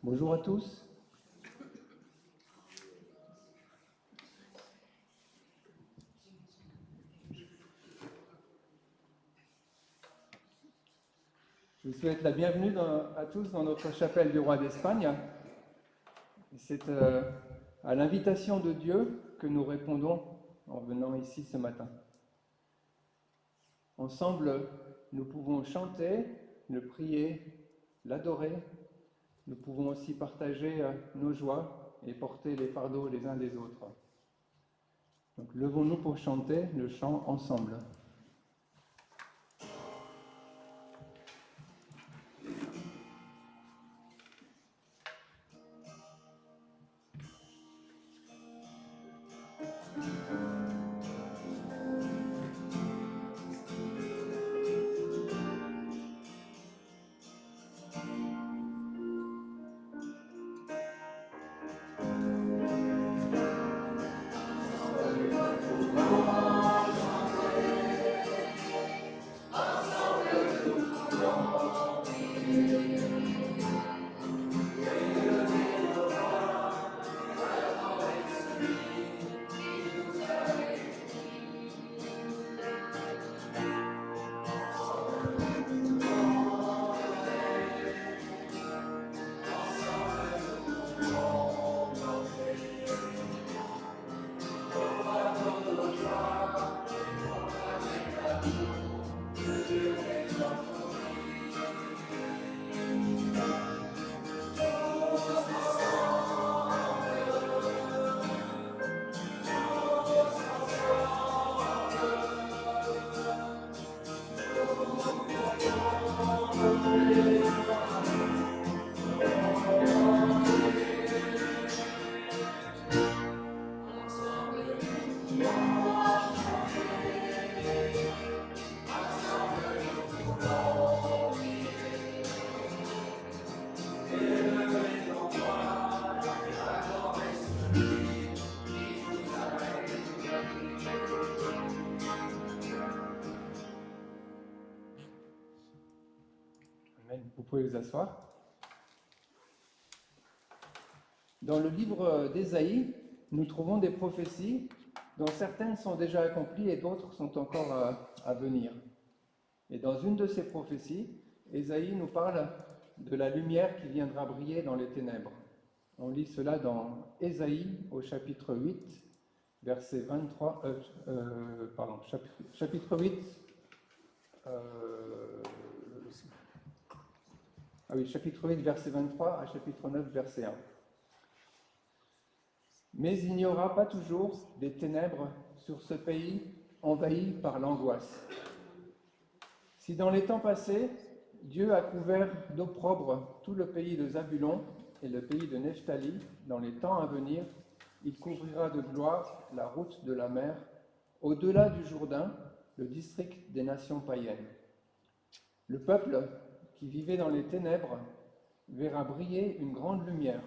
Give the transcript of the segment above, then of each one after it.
Bonjour à tous. Je vous souhaite la bienvenue à tous dans notre chapelle du roi d'Espagne. C'est à l'invitation de Dieu que nous répondons en venant ici ce matin. Ensemble, nous pouvons chanter, le prier, l'adorer. Nous pouvons aussi partager nos joies et porter les fardeaux les uns des autres. Donc, levons-nous pour chanter le chant ensemble. Vous pouvez vous asseoir. Dans le livre d'Ésaïe, nous trouvons des prophéties dont certaines sont déjà accomplies et d'autres sont encore à venir. Et dans une de ces prophéties, Ésaïe nous parle de la lumière qui viendra briller dans les ténèbres. On lit cela dans Ésaïe au chapitre 8, verset 23, chapitre 8, chapitre 8, verset 23 à chapitre 9, verset 1. Mais il n'y aura pas toujours des ténèbres sur ce pays envahi par l'angoisse. Si dans les temps passés, Dieu a couvert d'opprobre tout le pays de Zabulon et le pays de Nephtali, dans les temps à venir, il couvrira de gloire la route de la mer, au-delà du Jourdain, le district des nations païennes. Le peuple qui vivait dans les ténèbres verra briller une grande lumière.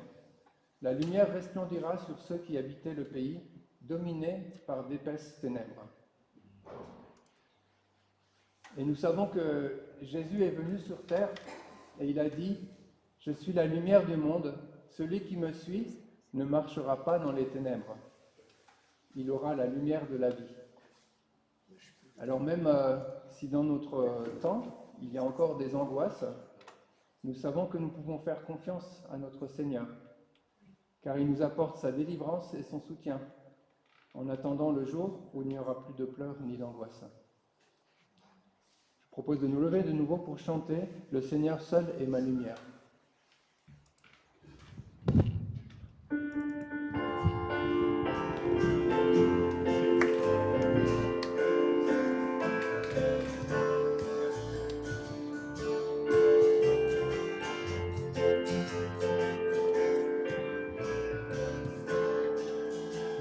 La lumière resplendira sur ceux qui habitaient le pays, dominés par d'épaisses ténèbres. Et nous savons que Jésus est venu sur terre et il a dit « Je suis la lumière du monde, celui qui me suit ne marchera pas dans les ténèbres. Il aura la lumière de la vie. » Alors même si dans notre temps, il y a encore des angoisses, nous savons que nous pouvons faire confiance à notre Seigneur, car il nous apporte sa délivrance et son soutien, en attendant le jour où il n'y aura plus de pleurs ni d'angoisse. Je propose de nous lever de nouveau pour chanter « Le Seigneur seul est ma lumière ».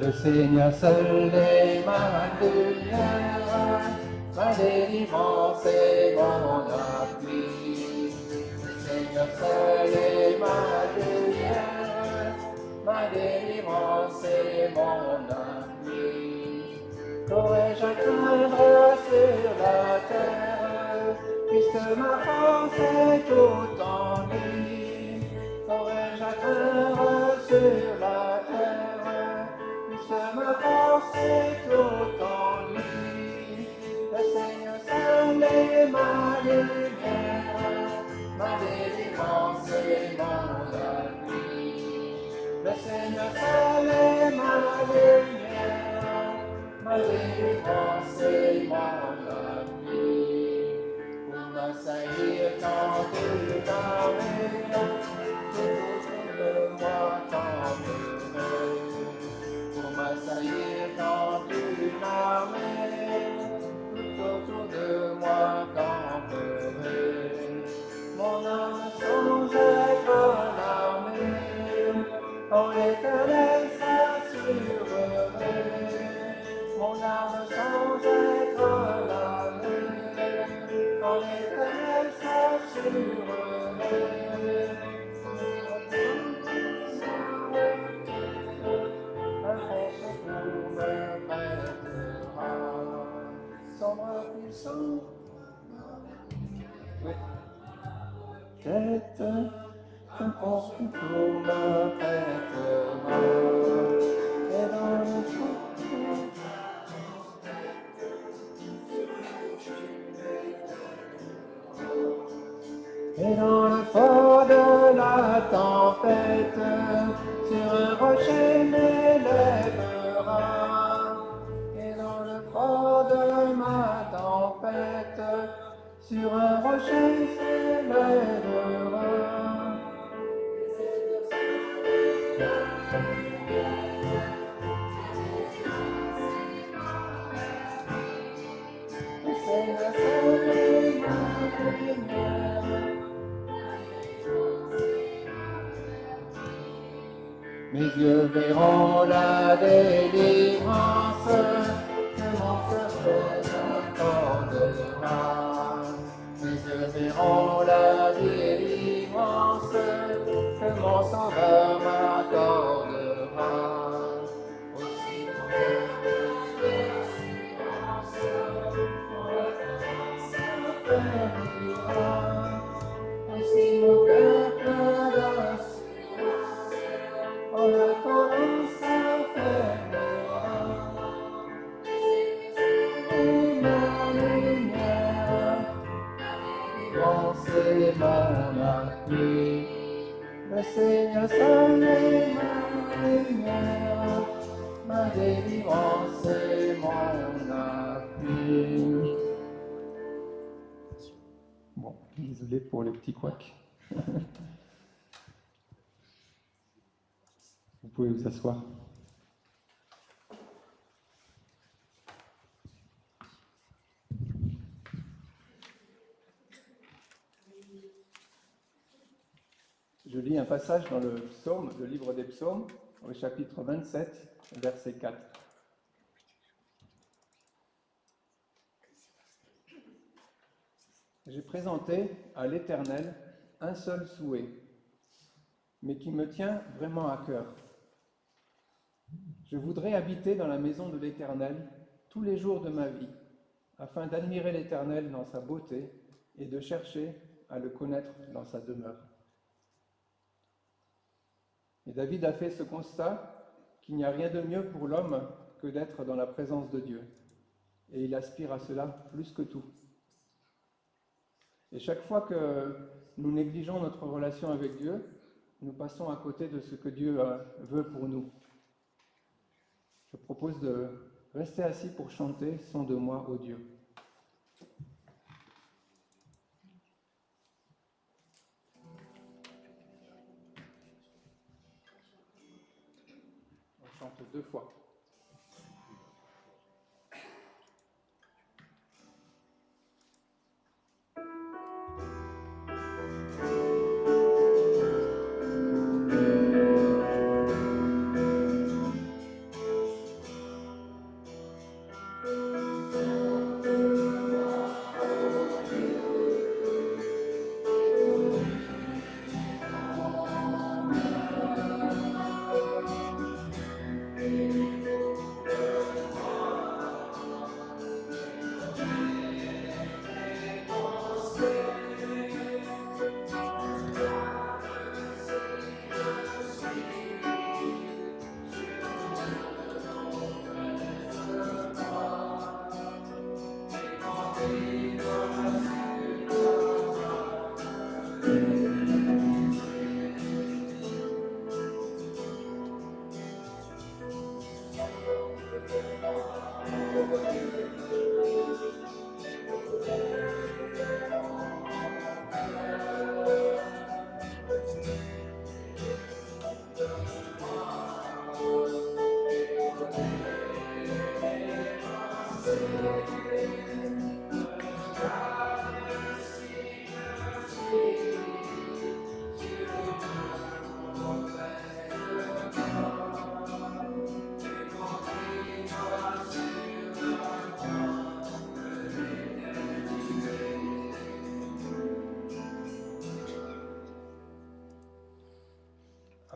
Le Seigneur seul est ma lumière, ma délivrance et mon appui. Le Seigneur seul est ma lumière, ma délivrance et mon appui. Qu'aurais-je à craindre sur la terre, puisque ma force est tout en lui? Qu'aurais-je chagrin sur la terre, puisse me forcer tout en lui. Le Seigneur seul est ma lumière, ma délivrance et mon appui. Le Seigneur seul est ma lumière, ma délivrance et mon appui. Pour m'assaillir quand tu t'arrêtes, tout autour de moi t'emmener. Pour m'assaillir quand tu m'amènes, tout autour de moi camperai. Mon âme sans être l'armée, quand l'Éternel s'assurerait. Mon âme sans être l'armée, quand l'Éternel s'assurerait. Un grand secours me prêtera, son bras puissant. Oui. Tête, un grand secours me prêtera, et dans le fond, et dans le fort de la tempête, sur un rocher m'élèvera. Et dans le fort de ma tempête, sur un rocher s'élèvera. Le Seigneur seul est ma lumière. Mes yeux verront la délivrance que mon cœur accordera. Mes yeux verront la délivrance que mon Sauveur m'accordera. Aussi mon cœur s'affermira. Aussi mon cœur plein d'assurance. En attendant s'affermira, et ma lumière, c'est mon appui. Le Seigneur seul est ma lumière, ma délivrance et mon appui. Bon, désolé pour le petit couac. Vous pouvez vous asseoir. Je lis un passage dans le psaume, le livre des psaumes, au chapitre 27, verset 4. J'ai présenté à l'Éternel un seul souhait, mais qui me tient vraiment à cœur. Je voudrais habiter dans la maison de l'Éternel tous les jours de ma vie, afin d'admirer l'Éternel dans sa beauté et de chercher à le connaître dans sa demeure. Et David a fait ce constat qu'il n'y a rien de mieux pour l'homme que d'être dans la présence de Dieu. Et il aspire à cela plus que tout. Et chaque fois que nous négligeons notre relation avec Dieu, nous passons à côté de ce que Dieu veut pour nous. Je propose de rester assis pour chanter « Sonde-moi, ô Dieu ». On chante 2 fois.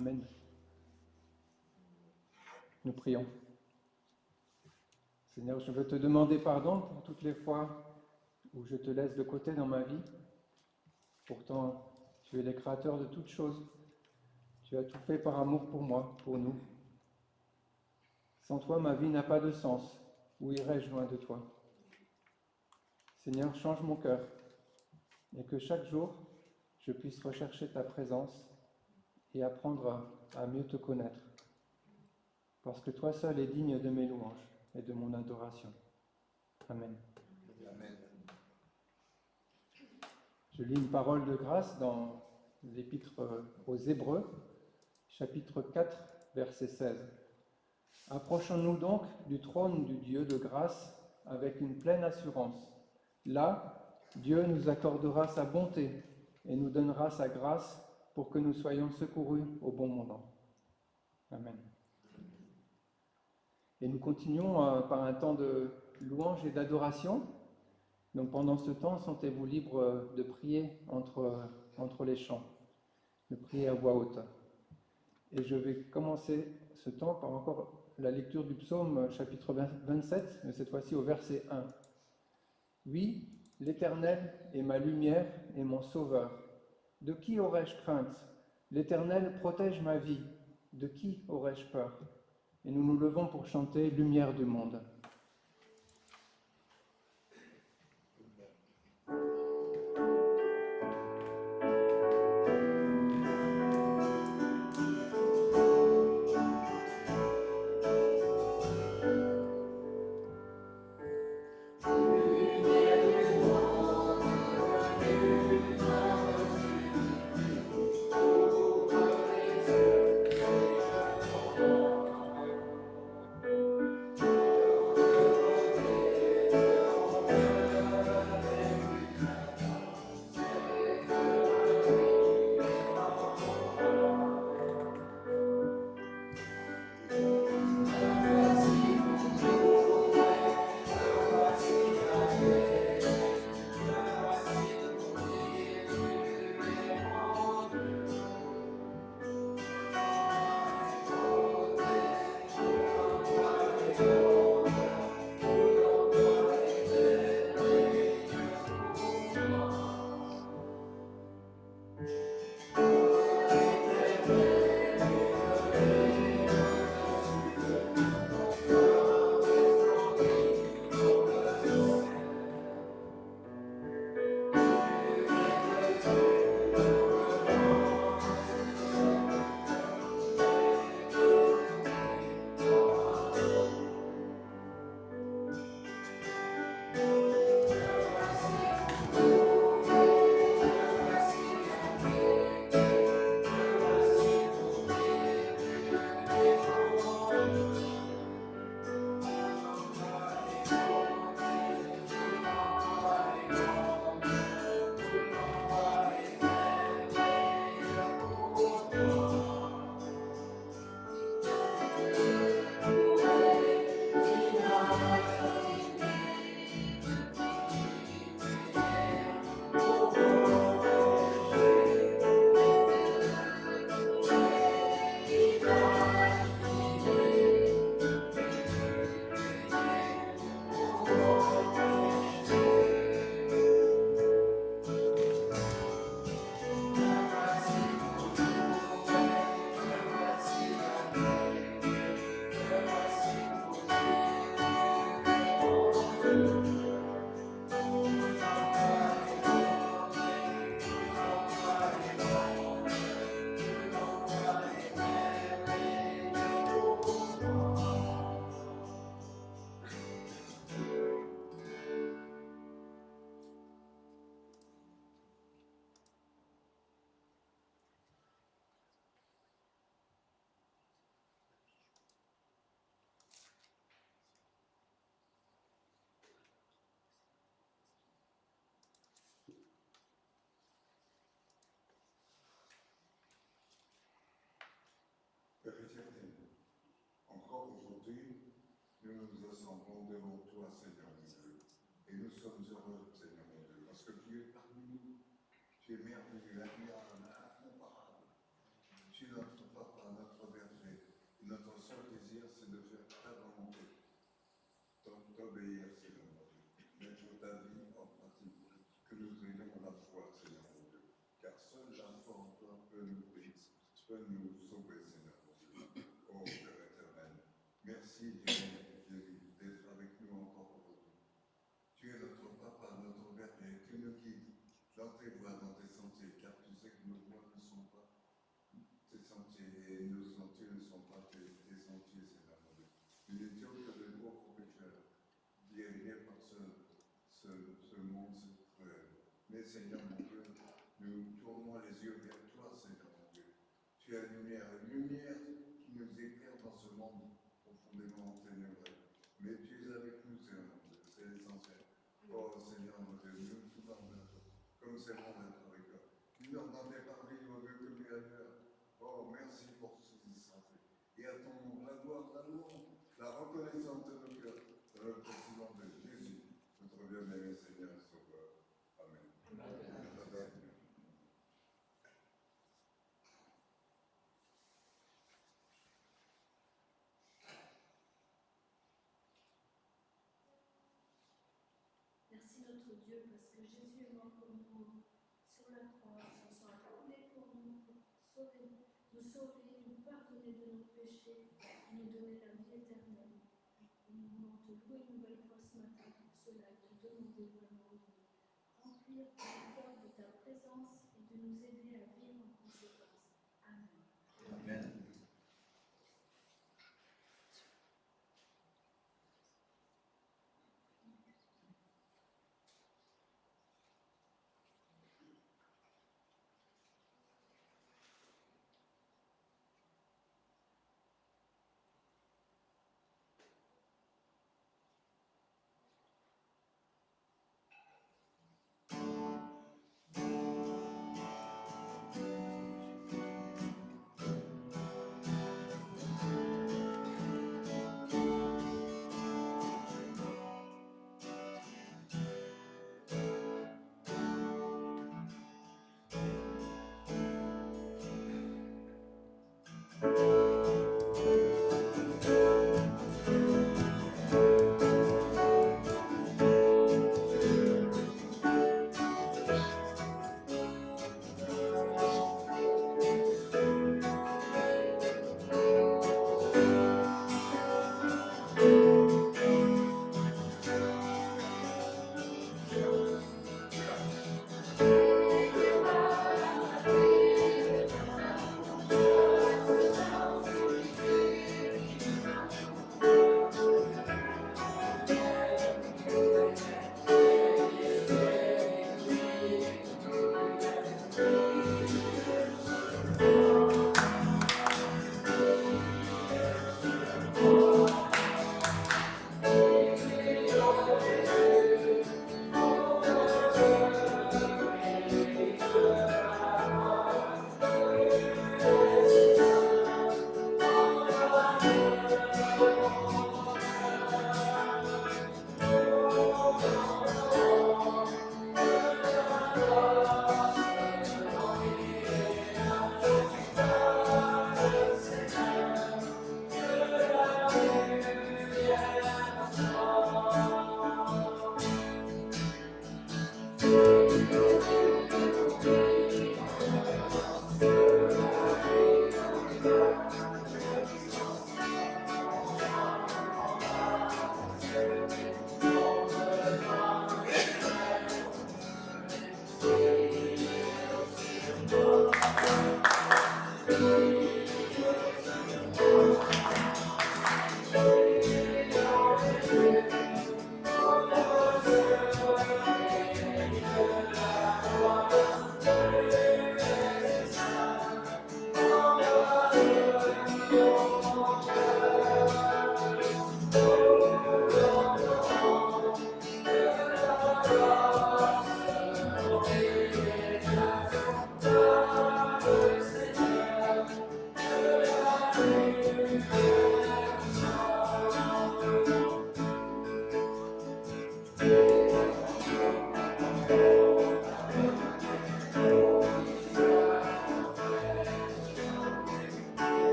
Amen. Nous prions. Seigneur, je veux te demander pardon pour toutes les fois où je te laisse de côté dans ma vie. Pourtant, tu es le créateur de toutes choses. Tu as tout fait par amour pour moi, pour nous. Sans toi, ma vie n'a pas de sens. Où irais-je loin de toi? Seigneur, change mon cœur et que chaque jour, je puisse rechercher ta présence et apprendre à mieux te connaître. Parce que toi seul es digne de mes louanges et de mon adoration. Amen. Amen. Je lis une parole de grâce dans l'Épître aux Hébreux, chapitre 4, verset 16. Approchons-nous donc du trône du Dieu de grâce avec une pleine assurance. Là, Dieu nous accordera sa bonté et nous donnera sa grâce pour que nous soyons secourus au bon moment. Amen. Et nous continuons par un temps de louange et d'adoration. Donc pendant ce temps, sentez-vous libre de prier entre les chants, de prier à voix haute. Et je vais commencer ce temps par encore la lecture du psaume chapitre 27, mais cette fois-ci au verset 1. Oui, l'Éternel est ma lumière et mon sauveur. De qui aurais-je crainte? L'Éternel protège ma vie. De qui aurais-je peur? Et nous nous levons pour chanter Lumière du monde. Père éternel, encore aujourd'hui, nous nous assemblons devant toi, Seigneur mon Dieu, et nous sommes heureux, Seigneur mon Dieu, parce que tu es parmi nous, tu es merveilleux, incomparable, tu es notre Papa. peux nous sauver, Seigneur. Oh Père éternel, merci d'être avec nous encore aujourd'hui. Tu es notre Papa, notre Berger, tu nous guides dans tes voies, dans tes sentiers, car tu sais que nos voies ne sont pas tes sentiers et nos sentiers ne sont pas tes sentiers, Seigneur mon Dieu. Nous n'étions que de pauvres pécheurs, dirigés par ce monde cruel. Mais Seigneur mon Dieu, nous tournons les yeux vers toi, Seigneur mon Dieu. Tu es une lumière qui nous éclaire dans ce monde profondément ténébreux. Mais tu es avec nous, Seigneur mon Dieu, c'est l'essentiel. Oh Seigneur mon Dieu, nous pouvons comme c'est bon d'être avec toi. Nous dans tes parvis, mon Dieu, comme ailleurs. Oh, merci pour ce qui s'est fait. Et attendons la gloire, l'amour, la reconnaissance de nos cœurs, dans le président de Jésus, notre bien-aimé Seigneur et Sauveur. Amen. Amen. Merci notre Dieu parce que Jésus est mort pour nous sur la croix, son sang a coulé pour nous nous sauver, nous pardonner de nos péchés et nous donner la vie éternelle. Nous voulons te louer une nouvelle fois ce matin pour cela et te demander vraiment de remplir ton cœur de ta présence et de nous aider à vivre en conséquence. Amen. Amen.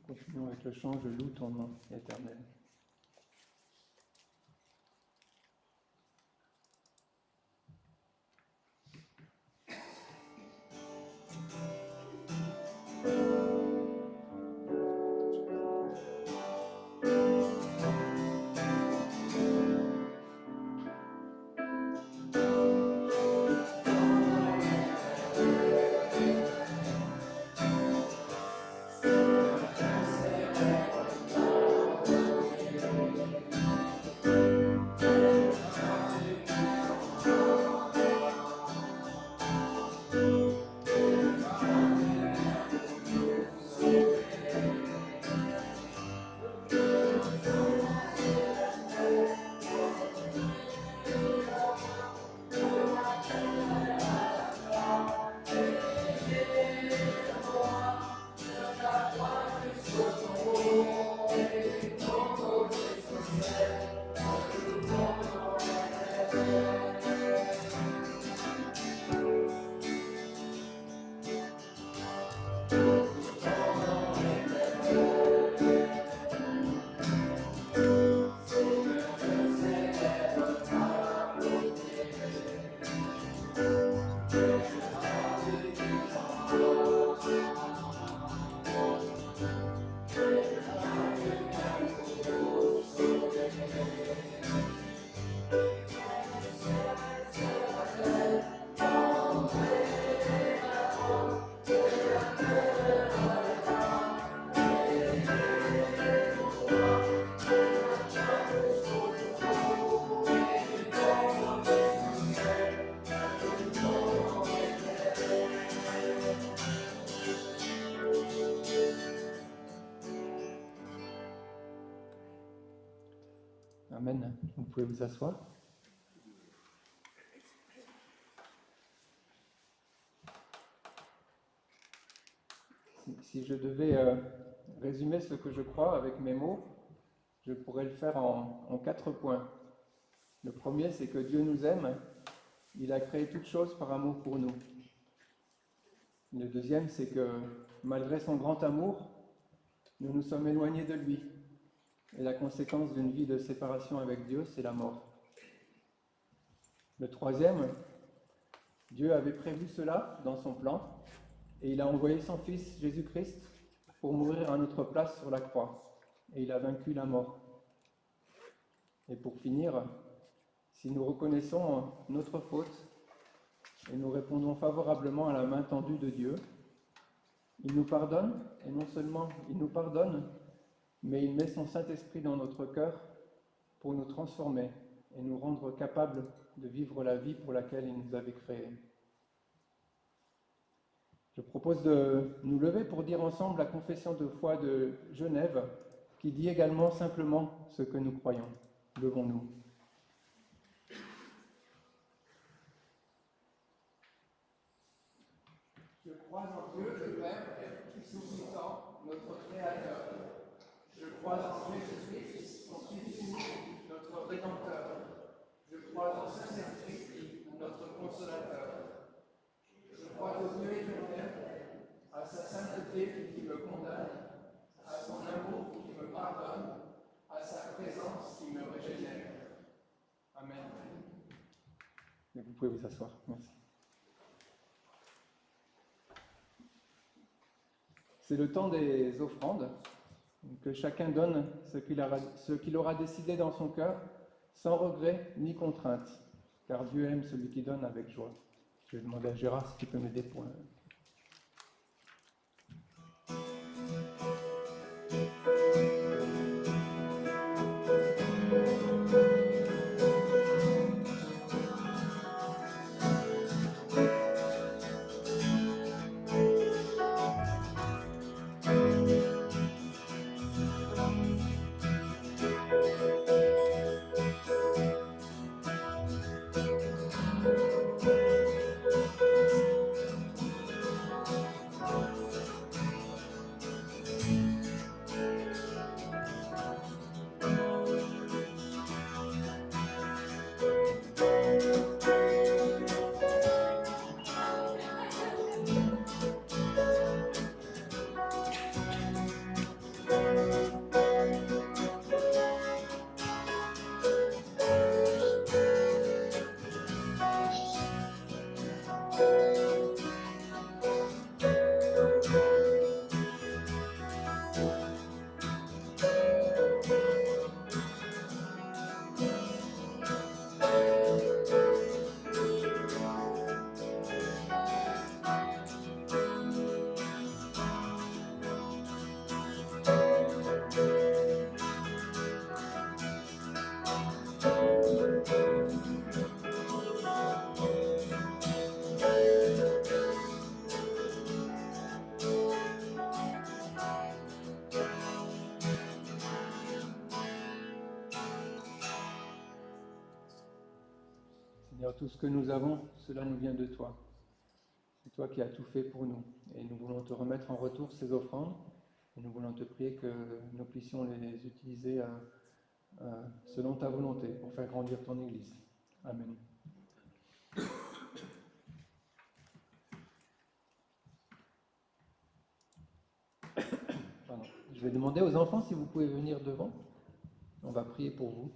Continuons avec le chant « Je loue ton nom éternel ». Amen. Vous pouvez vous asseoir. Si je devais résumer ce que je crois avec mes mots, je pourrais le faire en 4 points. Le premier, c'est que Dieu nous aime. Il a créé toutes choses par amour pour nous. Le deuxième, c'est que malgré son grand amour, nous nous sommes éloignés de lui. Et la conséquence d'une vie de séparation avec Dieu, c'est la mort. Le troisième, Dieu avait prévu cela dans son plan et il a envoyé son Fils Jésus-Christ pour mourir à notre place sur la croix. Et il a vaincu la mort. Et pour finir, si nous reconnaissons notre faute et nous répondons favorablement à la main tendue de Dieu, il nous pardonne, et non seulement il nous pardonne, mais il met son Saint-Esprit dans notre cœur pour nous transformer et nous rendre capables de vivre la vie pour laquelle il nous avait créés. Je propose de nous lever pour dire ensemble la confession de foi de Genève, qui dit également simplement ce que nous croyons. Levons-nous. Je crois en Dieu, le Père, tout-puissant, notre Créateur. Je crois en Jésus-Christ, son Fils unique, notre Rédempteur. Je crois en Saint-Esprit, notre Consolateur. Je crois au Dieu éternel, à sa sainteté qui me condamne, à son amour qui me pardonne, à sa présence qui me régénère. Amen. Et vous pouvez vous asseoir. Merci. C'est le temps des offrandes. Que chacun donne ce qu'il aura décidé dans son cœur, sans regret ni contrainte, car Dieu aime celui qui donne avec joie. Je vais demander à Gérard si tu peux m'aider pour... Seigneur, tout ce que nous avons, cela nous vient de toi. C'est toi qui as tout fait pour nous. Et nous voulons te remettre en retour ces offrandes. Et nous voulons te prier que nous puissions les utiliser selon ta volonté pour faire grandir ton Église. Amen. Pardon. Je vais demander aux enfants si vous pouvez venir devant. On va prier pour vous,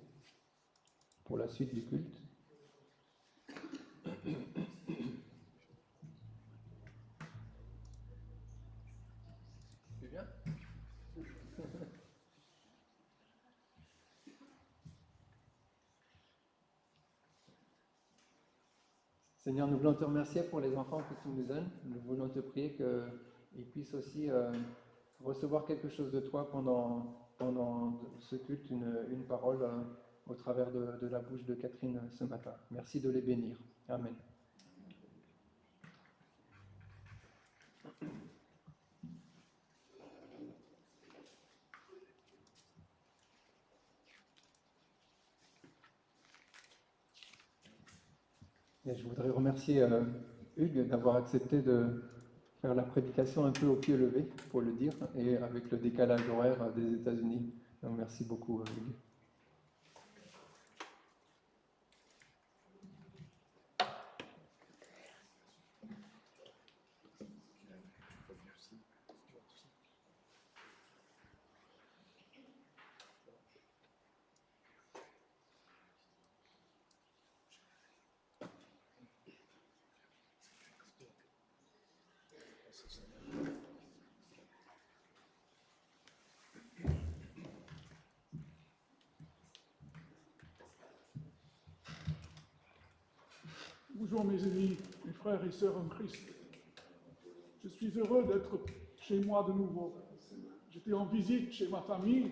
pour la suite du culte. C'est bien. Seigneur, nous voulons te remercier pour les enfants que tu nous donnes. Nous voulons te prier qu'ils puissent aussi recevoir quelque chose de toi pendant ce culte, une parole au travers de la bouche de Catherine ce matin. Merci de les bénir. Amen. Et je voudrais remercier Hugues d'avoir accepté de faire la prédication un peu au pied levé, pour le dire, et avec le décalage horaire des États-Unis. Donc merci beaucoup, Hugues. Bonjour mes amis, mes frères et sœurs en Christ. Je suis heureux d'être chez moi de nouveau. J'étais en visite chez ma famille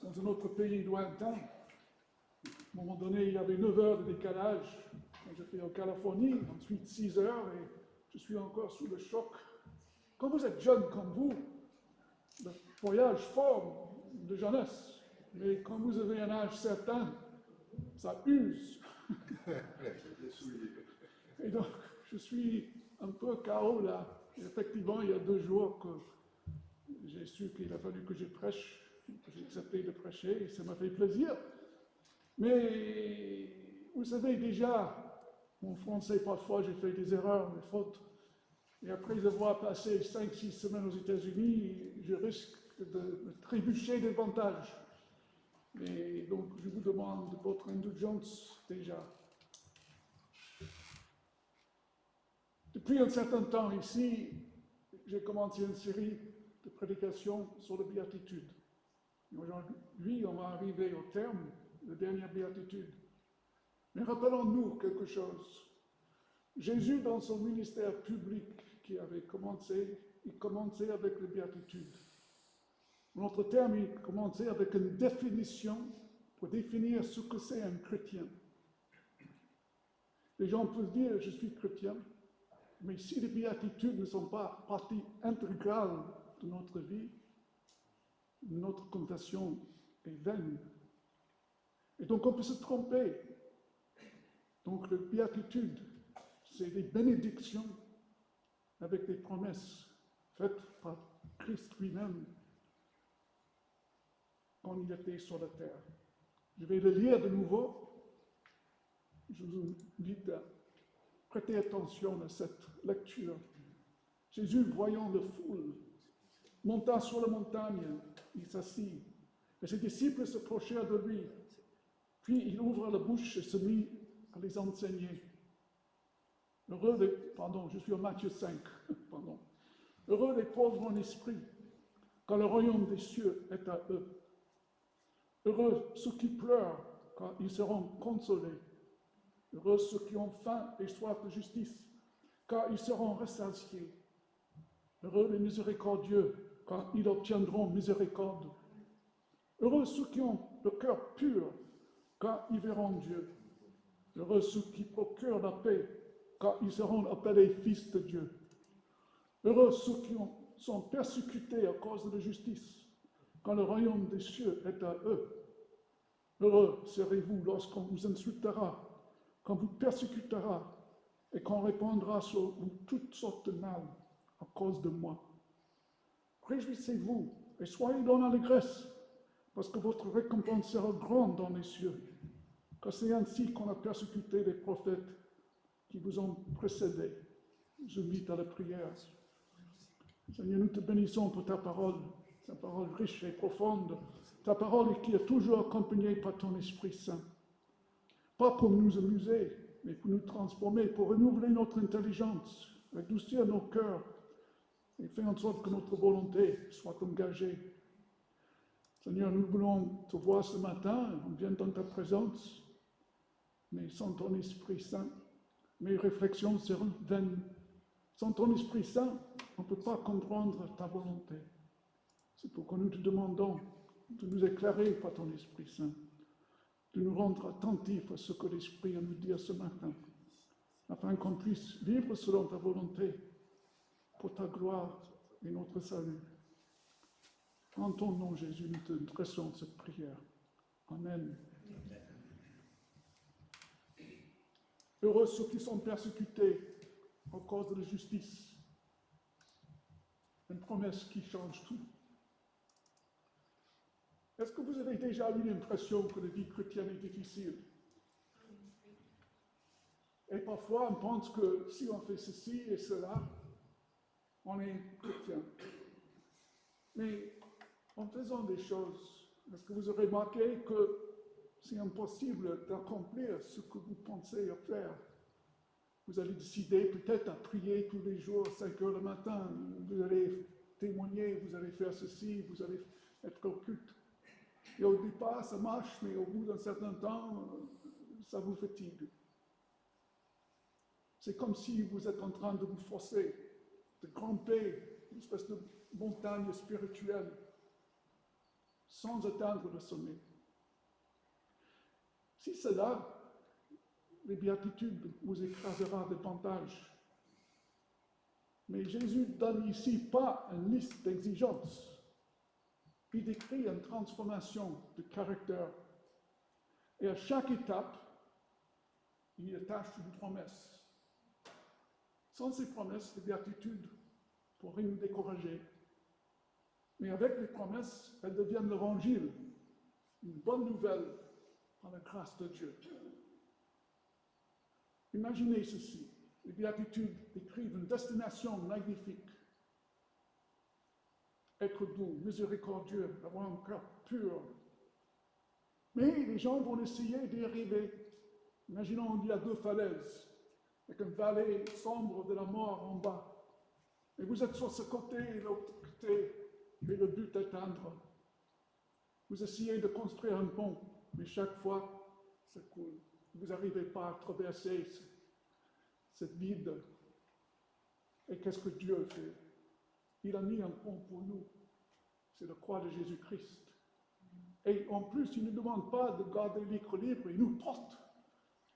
dans un autre pays lointain. À un moment donné, il y avait 9 heures de décalage quand j'étais en Californie, ensuite 6 heures et je suis encore sous le choc. Quand vous êtes jeune comme vous, le voyage forme de jeunesse, mais quand vous avez un âge certain, ça use. Et donc, je suis un peu KO là. Et effectivement, il y a 2 jours que j'ai su qu'il a fallu que je prêche, que j'ai accepté de prêcher, et ça m'a fait plaisir. Mais vous savez déjà, mon français, parfois, j'ai fait des erreurs, des fautes. Et après avoir passé 5-6 semaines aux États-Unis, je risque de me trébucher davantage. Et donc, je vous demande votre indulgence déjà. Depuis un certain temps ici, j'ai commencé une série de prédications sur la béatitude. Aujourd'hui, on va arriver au terme de la dernière béatitude. Mais rappelons-nous quelque chose. Jésus, dans son ministère public qui avait commencé, il commençait avec la béatitude. En d'autres termes, il commençait avec une définition pour définir ce que c'est un chrétien. Les gens peuvent dire, je suis chrétien. Mais si les béatitudes ne sont pas partie intégrale de notre vie, notre confession est vaine. Et donc on peut se tromper. Donc les béatitudes, c'est des bénédictions avec des promesses faites par Christ lui-même quand il était sur la terre. Je vais le lire de nouveau. Je vous invite à prêtez attention à cette lecture. Jésus, voyant la foule, monta sur la montagne, il s'assit, et ses disciples s'approchèrent de lui. Puis il ouvra la bouche et se mit à les enseigner. Je suis au Matthieu 5, Heureux les pauvres en esprit, car le royaume des cieux est à eux. Heureux ceux qui pleurent, car ils seront consolés. Heureux ceux qui ont faim et soif de justice, car ils seront rassasiés. Heureux les miséricordieux, car ils obtiendront miséricorde. Heureux ceux qui ont le cœur pur, car ils verront Dieu. Heureux ceux qui procurent la paix, car ils seront appelés fils de Dieu. Heureux ceux qui sont persécutés à cause de la justice, car le royaume des cieux est à eux. Heureux serez-vous lorsqu'on vous insultera qu'on vous persécutera et qu'on répandra sur vous toutes sortes de mal à cause de moi. Réjouissez-vous et soyez dans l'allégresse, parce que votre récompense sera grande dans les cieux, car c'est ainsi qu'on a persécuté les prophètes qui vous ont précédés. Je m'invite à la prière. Seigneur, nous te bénissons pour ta parole riche et profonde, ta parole qui est toujours accompagnée par ton Esprit Saint. Pas pour nous amuser, mais pour nous transformer, pour renouveler notre intelligence, adoucir nos cœurs et faire en sorte que notre volonté soit engagée. Seigneur, nous voulons te voir ce matin, on vient dans ta présence, mais sans ton Esprit Saint, mes réflexions seront vaines. Sans ton Esprit Saint, on ne peut pas comprendre ta volonté. C'est pourquoi nous te demandons de nous éclairer par ton Esprit Saint, de nous rendre attentifs à ce que l'Esprit a nous dire ce matin, afin qu'on puisse vivre selon ta volonté, pour ta gloire et notre salut. En ton nom, Jésus, nous te dressons cette prière. Amen. Heureux ceux qui sont persécutés à cause de la justice. Une promesse qui change tout. Est-ce que vous avez déjà eu l'impression que la vie chrétienne est difficile? Et parfois, on pense que si on fait ceci et cela, on est chrétien. Mais en faisant des choses, est-ce que vous aurez remarqué que c'est impossible d'accomplir ce que vous pensez à faire? Vous allez décider peut-être à prier tous les jours à 5 heures le matin, vous allez témoigner, vous allez faire ceci, vous allez être au culte. Et au départ, ça marche, mais au bout d'un certain temps, ça vous fatigue. C'est comme si vous êtes en train de vous forcer, de grimper une espèce de montagne spirituelle, sans atteindre le sommet. Si c'est là, les béatitudes vous écrasera davantage. Mais Jésus donne ici pas une liste d'exigences. Il décrit une transformation de caractère. Et à chaque étape, il attache une promesse. Sans ces promesses, les béatitudes pourraient nous décourager. Mais avec les promesses, elles deviennent l'évangile, une bonne nouvelle par la grâce de Dieu. Imaginez ceci, les béatitudes décrivent une destination magnifique. Être doux, miséricordieux, avoir un cœur pur. Mais les gens vont essayer d'y arriver. Imaginons qu'il y a 2 falaises, avec une vallée sombre de la mort en bas. Et vous êtes sur ce côté et l'autre côté, mais le but est atteindre. Vous essayez de construire un pont, mais chaque fois, ça coule. Vous n'arrivez pas à traverser cette vide. Et qu'est-ce que Dieu fait? Il a mis un pont pour nous. C'est la croix de Jésus-Christ. Et en plus, il ne nous demande pas de garder l'équilibre, il nous porte.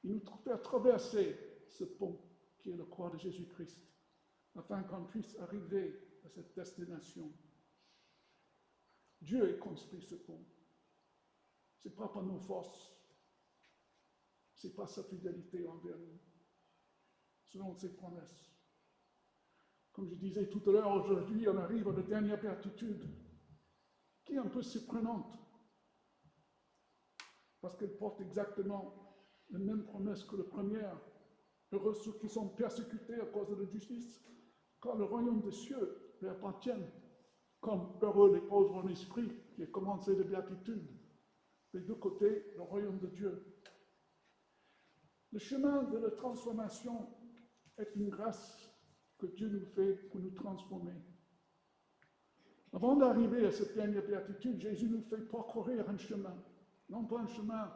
Il nous fait traverser ce pont qui est la croix de Jésus-Christ, afin qu'on puisse arriver à cette destination. Dieu a construit ce pont. Ce n'est pas par nos forces. Ce n'est pas sa fidélité envers nous, selon ses promesses. Comme je disais tout à l'heure, aujourd'hui, on arrive à la dernière béatitude, qui est un peu surprenante, parce qu'elle porte exactement la même promesse que la première. Heureux ceux qui sont persécutés à cause de la justice, car le royaume des cieux leur appartient, comme heureux les pauvres en esprit, qui a commencé la béatitude. Des deux côtés, le royaume de Dieu. Le chemin de la transformation est une grâce que Dieu nous fait pour nous transformer. Avant d'arriver à cette dernière béatitude, Jésus nous fait parcourir un chemin, non pas un chemin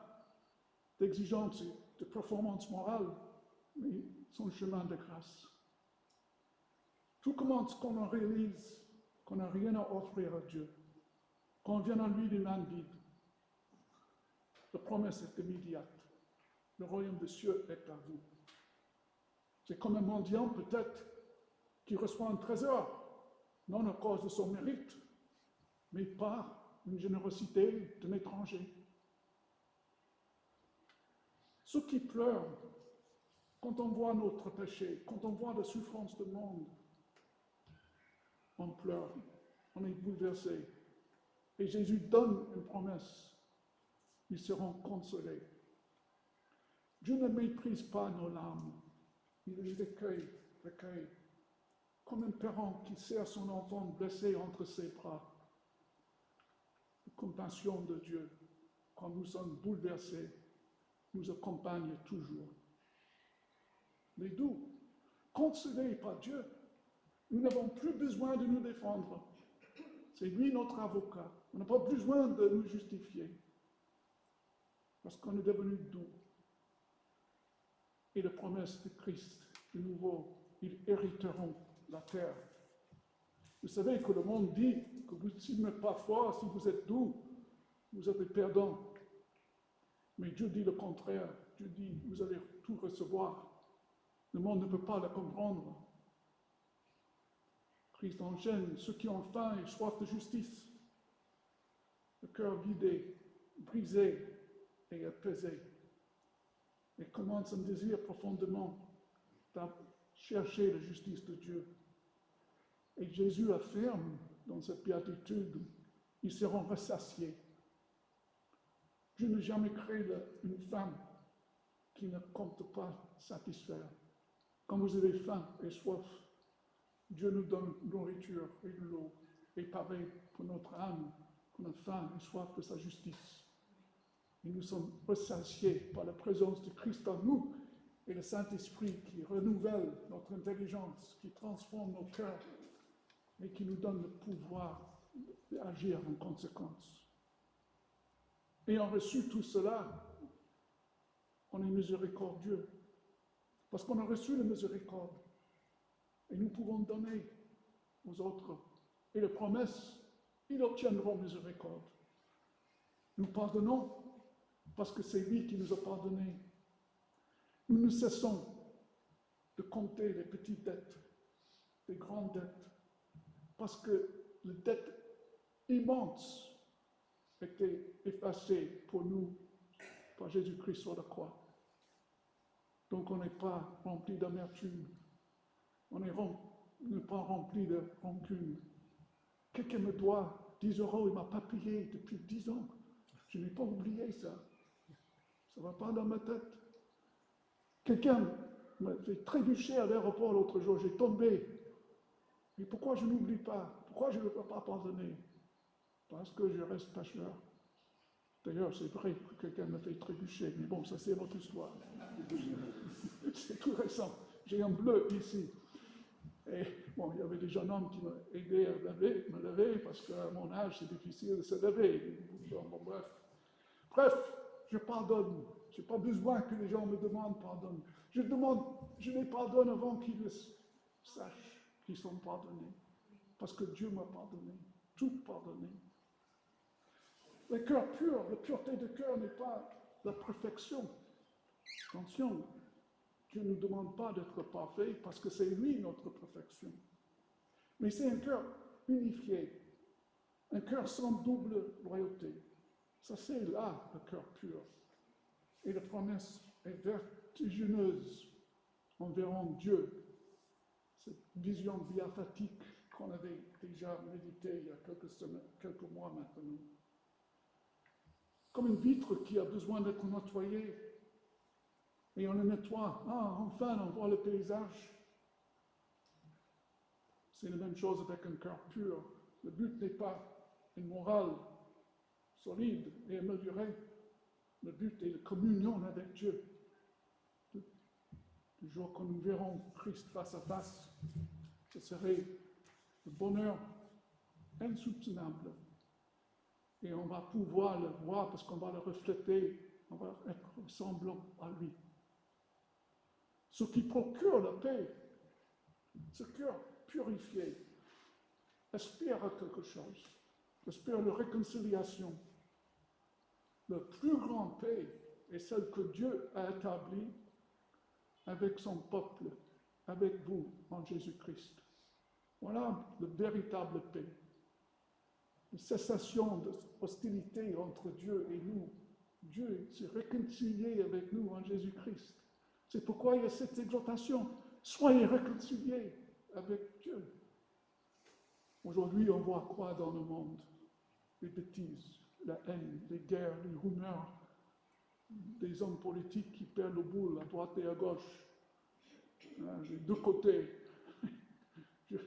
d'exigence et de performance morale, mais son chemin de grâce. Tout commence quand on réalise qu'on n'a rien à offrir à Dieu, qu'on vient à lui les mains vides. La promesse est immédiate. Le royaume des cieux est à vous. C'est comme un mendiant peut-être qui reçoit un trésor, non à cause de son mérite, mais par une générosité d'un étranger. Ceux qui pleurent Quand on voit notre péché, quand on voit la souffrance du monde, on pleure, on est bouleversé. Et Jésus donne une promesse. Ils seront consolés. Dieu ne méprise pas nos larmes. Il les recueille. Comme un parent qui serre son enfant blessé entre ses bras. La compassion de Dieu, quand nous sommes bouleversés, nous accompagne toujours. Mais nous, consolés par Dieu, nous n'avons plus besoin de nous défendre. C'est lui notre avocat. On n'a pas besoin de nous justifier. Parce qu'on est devenu doux. Et la promesse de Christ, de nouveau, ils hériteront la terre. Vous savez que le monde dit que si vous n'êtes pas fort, si vous êtes doux, vous êtes perdant. Mais Dieu dit le contraire. Dieu dit, vous allez tout recevoir. Le monde ne peut pas le comprendre. Christ enchaîne ceux qui ont faim et soif de justice. Le cœur vidé, brisé et apaisé. Et commence un désir profondément de chercher la justice de Dieu. Et Jésus affirme dans cette béatitude, ils seront rassasiés. Dieu n'a jamais créé une femme qui ne compte pas satisfaire. Quand vous avez faim et soif, Dieu nous donne nourriture et de l'eau. Et pareil pour notre âme, qu'on a faim et soif de sa justice. Et nous sommes rassasiés par la présence de Christ en nous et le Saint-Esprit qui renouvelle notre intelligence, qui transforme nos cœurs et qui nous donne le pouvoir d'agir en conséquence. Ayant reçu tout cela, on est miséricordieux parce qu'on a reçu la miséricorde et nous pouvons donner aux autres. Et la promesse, ils obtiendront miséricorde. Nous pardonnons parce que c'est lui qui nous a pardonné. Nous ne cessons de compter les petites dettes, les grandes dettes, parce que les dettes immenses étaient effacées pour nous par Jésus-Christ sur la croix. Donc on n'est pas rempli d'amertume, on n'est pas rempli de rancune. Quelqu'un me doit 10 €, il ne m'a pas payé depuis 10 ans. Je n'ai pas oublié ça. Ça ne va pas dans ma tête. Quelqu'un m'a fait trébucher à l'aéroport l'autre jour, j'ai tombé. Mais pourquoi je n'oublie pas? Pourquoi je ne peux pas pardonner? Parce que je reste pécheur. D'ailleurs, c'est vrai que quelqu'un m'a fait trébucher, mais bon, ça c'est notre histoire. C'est tout récent. J'ai un bleu ici. Et bon, il y avait des jeunes hommes qui m'ont aidé à me lever, parce qu'à mon âge, c'est difficile de se lever. Bon, bref, je pardonne. Je n'ai pas besoin que les gens me demandent pardon. Je les pardonne avant qu'ils sachent qu'ils sont pardonnés. Parce que Dieu m'a pardonné, tout pardonné. Le cœur pur, la pureté de cœur n'est pas la perfection. Attention, Dieu ne nous demande pas d'être parfait parce que c'est lui notre perfection. Mais c'est un cœur unifié, un cœur sans double loyauté. Ça c'est là le cœur pur. Et la promesse est vertigineuse. On verra Dieu. Cette vision biaphatique qu'on avait déjà méditée il y a quelques mois maintenant. Comme une vitre qui a besoin d'être nettoyée. Et on le nettoie. Ah, enfin, on voit le paysage. C'est la même chose avec un cœur pur. Le but n'est pas une morale solide et améliorée. Le but est la communion avec Dieu. Le jour que nous verrons Christ face à face, ce serait le bonheur insoupçonnable. Et on va pouvoir le voir parce qu'on va le refléter, on va être ressemblant à lui. Ce qui procure la paix, ce cœur purifié, espère à quelque chose, espère la réconciliation. La plus grande paix est celle que Dieu a établie avec son peuple, avec vous en Jésus-Christ. Voilà la véritable paix. Une cessation de hostilité entre Dieu et nous. Dieu s'est réconcilié avec nous en Jésus-Christ. C'est pourquoi il y a cette exhortation. Soyez réconciliés avec Dieu. Aujourd'hui, on voit quoi dans le monde? Les bêtises, la haine, les guerres, les rumeurs, des hommes politiques qui perdent le boule à droite et à gauche. Les deux côtés.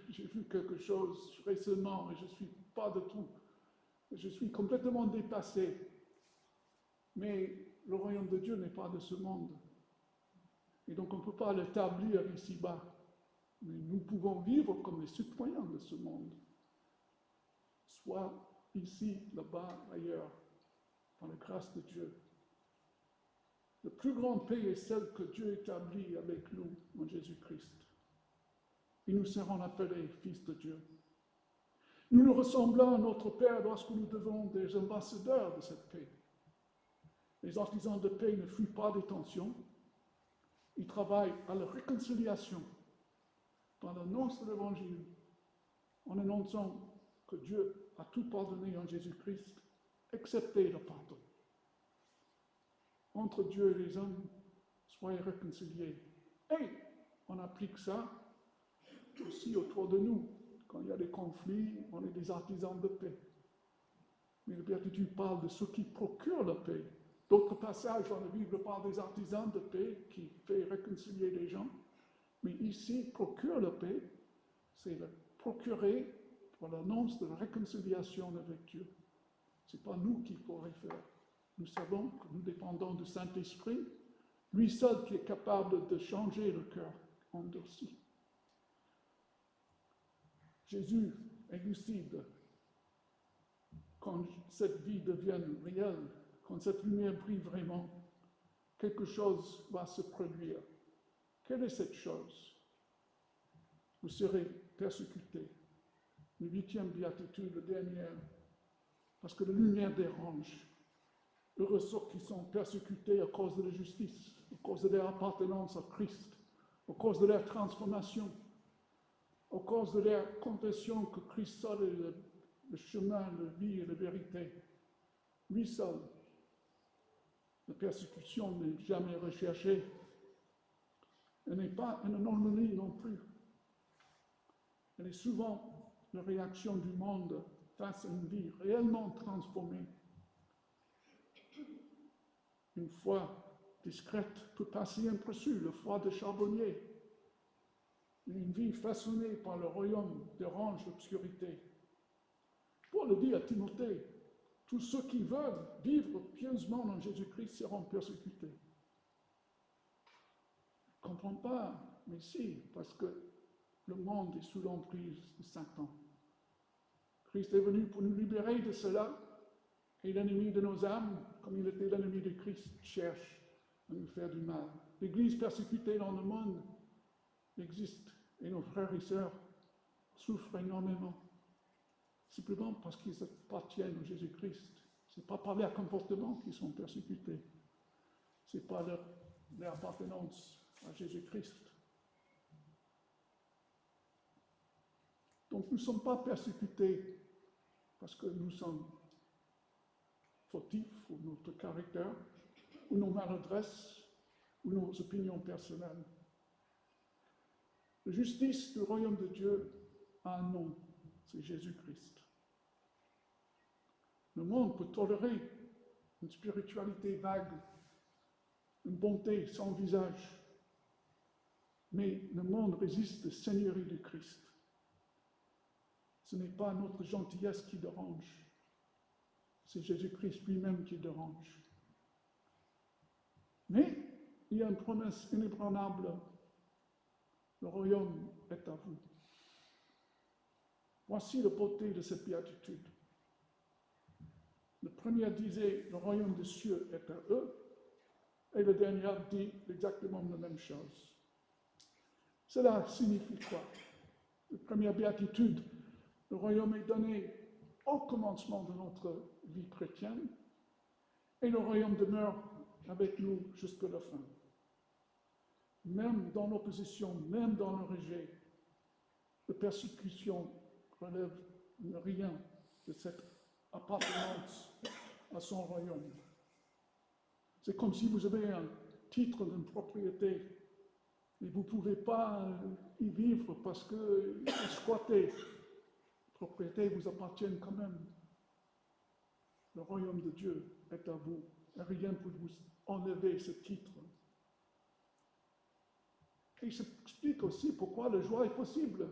J'ai vu quelque chose récemment et je ne suis pas de tout. Je suis complètement dépassé. Mais le royaume de Dieu n'est pas de ce monde. Et donc on ne peut pas l'établir ici-bas. Mais nous pouvons vivre comme les citoyens de ce monde. Soit ici, là-bas, ailleurs, par la grâce de Dieu. Le plus grand paix est celle que Dieu établit avec nous en Jésus-Christ. Et nous serons appelés fils de Dieu. Nous nous ressemblons à notre Père lorsque nous devenons des ambassadeurs de cette paix. Les artisans de paix ne fuient pas des tensions. Ils travaillent à la réconciliation dans l'annonce de l'Évangile, en annonçant que Dieu a tout pardonné en Jésus-Christ, excepté le pardon. Entre Dieu et les hommes, soyez réconciliés. Et on applique ça aussi autour de nous. Quand il y a des conflits, on est des artisans de paix. Mais la Béatitude parle de ceux qui procurent la paix. D'autres passages dans la Bible parlent des artisans de paix qui font réconcilier les gens. Mais ici, procure la paix, c'est le procurer pour l'annonce de la réconciliation avec Dieu. Ce n'est pas nous qui pourrions faire. Nous savons que nous dépendons du Saint-Esprit, lui seul qui est capable de changer le cœur endurci. Jésus est lucide. Quand cette vie devient réelle, quand cette lumière brille vraiment, quelque chose va se produire. Quelle est cette chose? Vous serez persécutés. Le 8e béatitude, la dernière, parce que la lumière dérange. Heureux ceux qui sont persécutés à cause de la justice, à cause de leur appartenance à Christ, à cause de leur transformation, à cause de leur confession que Christ seul est le chemin, la vie et la vérité. Lui seul. La persécution n'est jamais recherchée. Elle n'est pas une anomalie non plus. Elle est souvent la réaction du monde face à une vie réellement transformée. Une foi discrète peut passer inaperçue, le foi de charbonnier. Une vie façonnée par le royaume dérange l'obscurité. Paul le dit à Timothée, tous ceux qui veulent vivre pieusement en Jésus-Christ seront persécutés. Je ne comprends pas, mais si, parce que le monde est sous l'emprise de Satan. Christ est venu pour nous libérer de cela, et l'ennemi de nos âmes, comme il était l'ennemi de Christ, cherche à nous faire du mal. L'Église persécutée dans le monde existe, et nos frères et sœurs souffrent énormément, simplement parce qu'ils appartiennent à Jésus-Christ. Ce n'est pas par leur comportement qu'ils sont persécutés, c'est par leur appartenance à Jésus-Christ. Donc nous ne sommes pas persécutés parce que nous sommes fautifs ou notre caractère, ou nos maladresses, ou nos opinions personnelles. La justice du royaume de Dieu a un nom, c'est Jésus-Christ. Le monde peut tolérer une spiritualité vague, une bonté sans visage, mais le monde résiste à la seigneurie du Christ. Ce n'est pas notre gentillesse qui dérange, c'est Jésus-Christ lui-même qui dérange. Mais il y a une promesse inébranlable, le royaume est à vous. Voici la beauté de cette béatitude. Le premier disait, le royaume des cieux est à eux, et le dernier dit exactement la même chose. Cela signifie quoi? La première béatitude, le royaume est donné au commencement de notre vie chrétienne, et le royaume demeure avec nous jusqu'à la fin. Même dans l'opposition, même dans le rejet, la persécution relève rien de cette appartenance à son royaume. C'est comme si vous avez titre d'une propriété, mais vous ne pouvez pas y vivre parce que vous squattez. Les propriétés vous appartiennent quand même. Le royaume de Dieu est à vous. Et rien ne peut vous enlever ce titre. Et ça explique aussi pourquoi la joie est possible,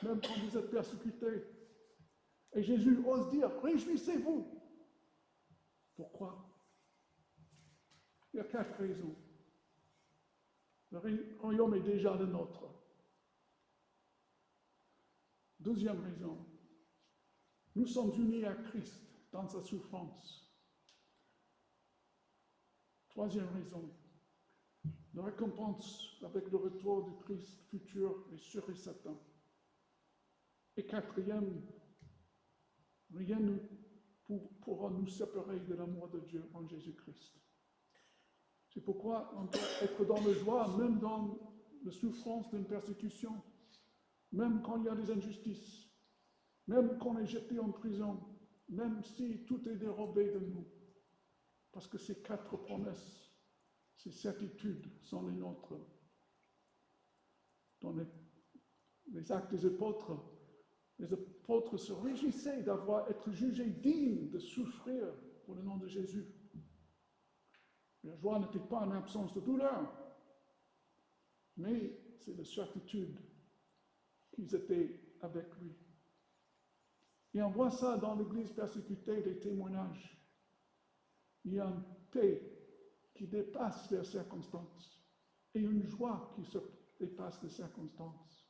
même quand vous êtes persécuté. Et Jésus ose dire, réjouissez-vous. Pourquoi? Il y a 4 raisons. Le royaume est déjà le nôtre. Deuxième raison, nous sommes unis à Christ dans sa souffrance. Troisième raison, la récompense avec le retour du Christ futur est sûr et certain. Et quatrième, rien ne pourra nous séparer de l'amour de Dieu en Jésus-Christ. C'est pourquoi on doit être dans la joie, même dans la souffrance d'une persécution, même quand il y a des injustices, même quand on est jeté en prison, même si tout est dérobé de nous. Parce que ces 4 promesses, ces certitudes sont les nôtres. Dans les actes des apôtres se réjouissaient d'avoir été jugés dignes de souffrir pour le nom de Jésus. La joie n'était pas en absence de douleur, mais c'est la certitude qu'ils étaient avec lui. Et on voit ça dans l'Église persécutée, des témoignages. Il y a une paix qui dépasse les circonstances et une joie qui se dépasse les circonstances.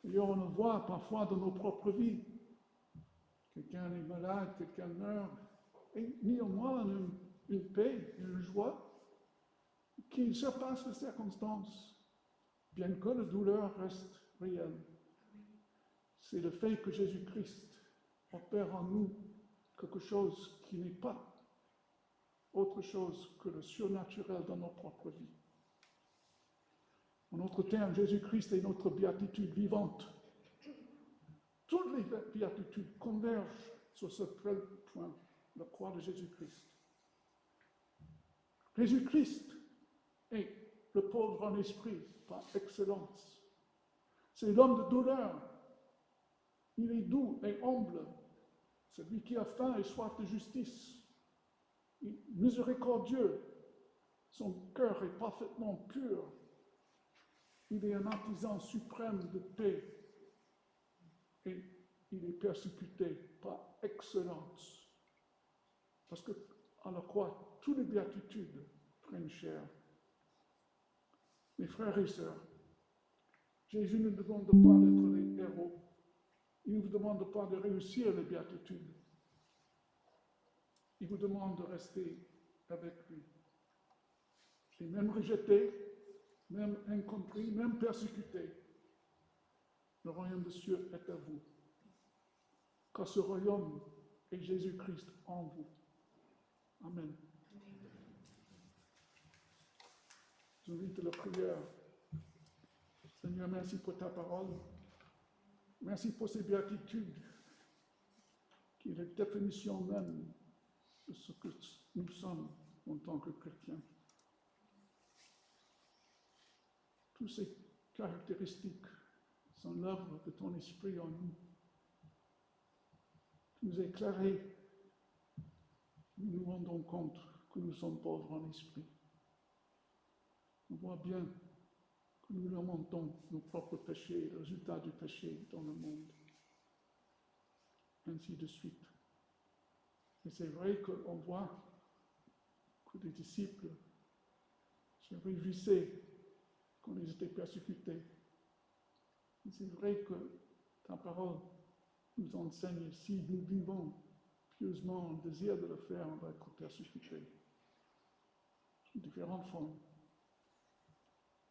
Et on le voit parfois dans nos propres vies. Quelqu'un est malade, quelqu'un meurt, et néanmoins une paix, une joie qui surpasse les circonstances, bien que la douleur reste réelle. C'est le fait que Jésus-Christ opère en nous quelque chose qui n'est pas autre chose que le surnaturel dans nos propres vies. En d'autres termes, Jésus-Christ est notre béatitude vivante. Toutes les béatitudes convergent sur ce seul point, la croix de Jésus-Christ. Jésus-Christ est le pauvre en esprit par excellence. C'est l'homme de douleur. Il est doux et humble. Celui qui a faim et soif de justice. Miséricordieux. Son cœur est parfaitement pur. Il est un artisan suprême de paix. Et il est persécuté par excellence. Parce qu'à la croix, toutes les béatitudes prennent chair. Mes frères et sœurs, Jésus ne nous demande pas d'être les héros. Il ne vous demande pas de réussir les béatitudes. Il vous demande de rester avec lui. Et même rejeté, même incompris, même persécuté, le royaume des cieux est à vous. Car ce royaume est Jésus-Christ en vous. Amen. J'invite la prière. Seigneur, merci pour ta parole. Merci pour ces béatitudes, qui est la définition même de ce que nous sommes en tant que chrétiens. Toutes ces caractéristiques sont l'œuvre de ton esprit en nous. Tu nous as éclairés. Nous nous rendons compte que nous sommes pauvres en esprit. On voit bien que nous lamentons nos propres péchés, le résultat du péché dans le monde. Ainsi de suite. Et c'est vrai qu'on voit que les disciples se réjouissaient quand ils étaient persécutés. Et c'est vrai que ta parole nous enseigne, si nous vivons pieusement en désir de le faire, on va être persécutés. Sous différentes formes.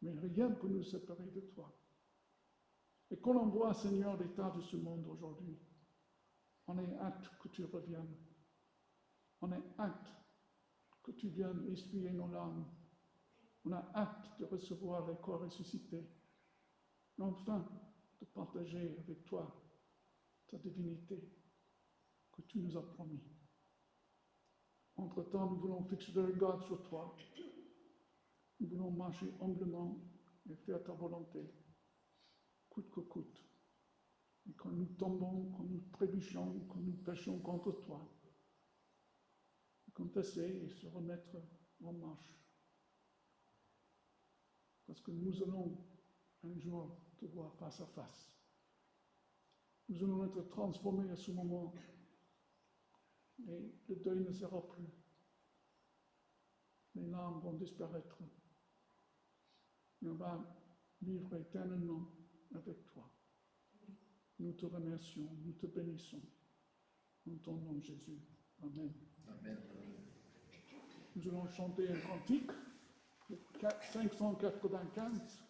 Mais rien ne peut nous séparer de toi. Et quand on voit, Seigneur, l'état de ce monde aujourd'hui, on est hâte que tu reviennes. On est hâte que tu viennes essuyer nos larmes. On a hâte de recevoir les corps ressuscités. Et enfin, de partager avec toi ta divinité que tu nous as promis. Entre-temps, nous voulons fixer le regard sur toi Nous voulons marcher humblement et faire ta volonté, coûte que coûte. Et quand nous tombons, quand nous trébuchons, quand nous péchons contre toi, confesser et se remettre en marche. Parce que nous allons un jour te voir face à face. Nous allons être transformés à ce moment et le deuil ne sera plus. Les larmes vont disparaître. Et on va vivre éternellement avec toi. Nous te remercions, nous te bénissons. En ton nom, Jésus. Amen. Amen. Nous allons chanter un cantique, le 595.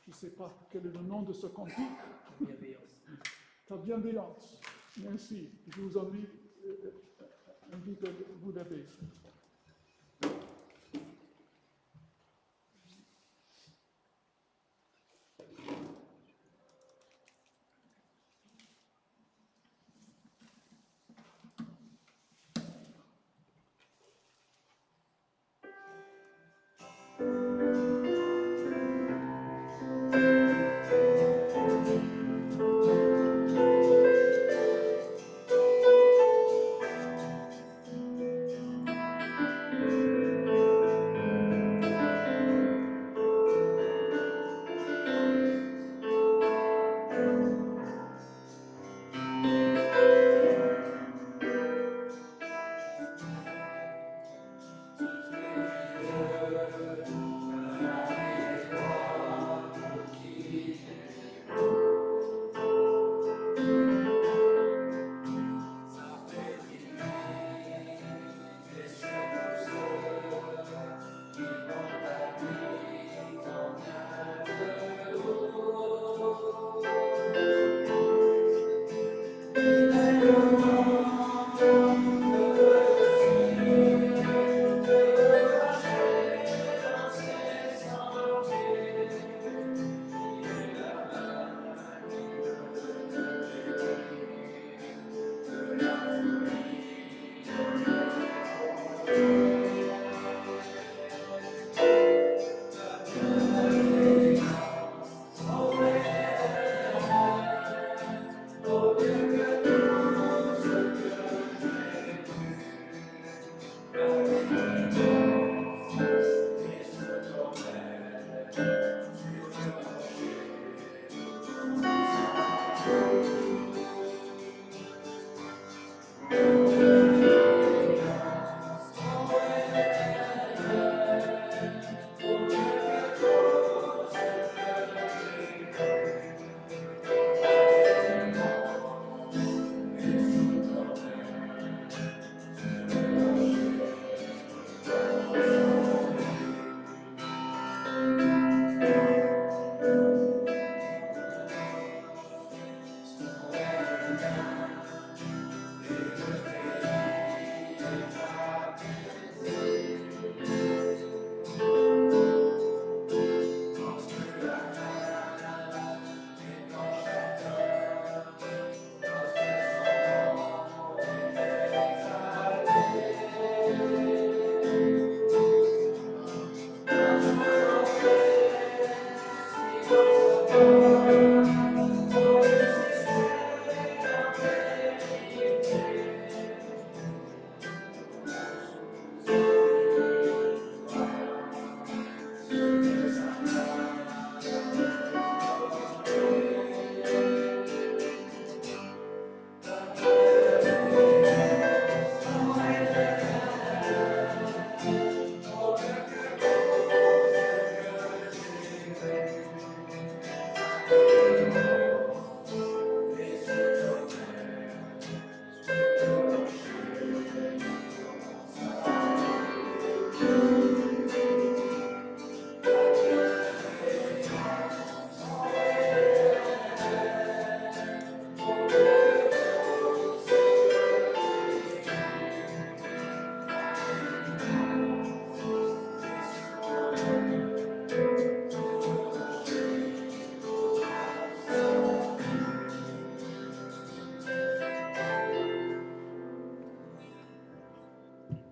Je ne sais pas quel est le nom de ce cantique. Ta bienveillance. Merci. Je vous invite à vous lever.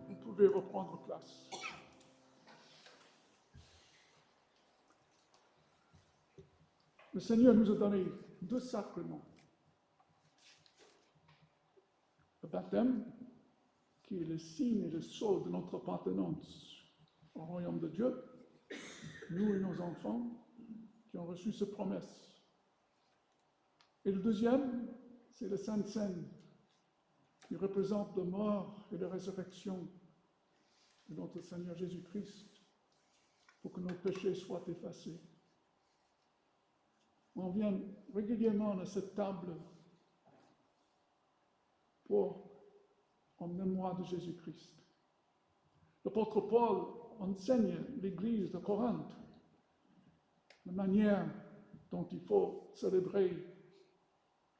Vous pouvez reprendre place. Le Seigneur nous a donné 2 sacrements. Le baptême, qui est le signe et le sceau de notre appartenance au royaume de Dieu, nous et nos enfants qui ont reçu cette promesse. Et le deuxième, c'est le Sainte Seine, qui représente la mort et la résurrection de notre Seigneur Jésus-Christ pour que nos péchés soient effacés. On vient régulièrement à cette table en mémoire de Jésus-Christ. L'apôtre Paul enseigne l'Église de Corinthe la manière dont il faut célébrer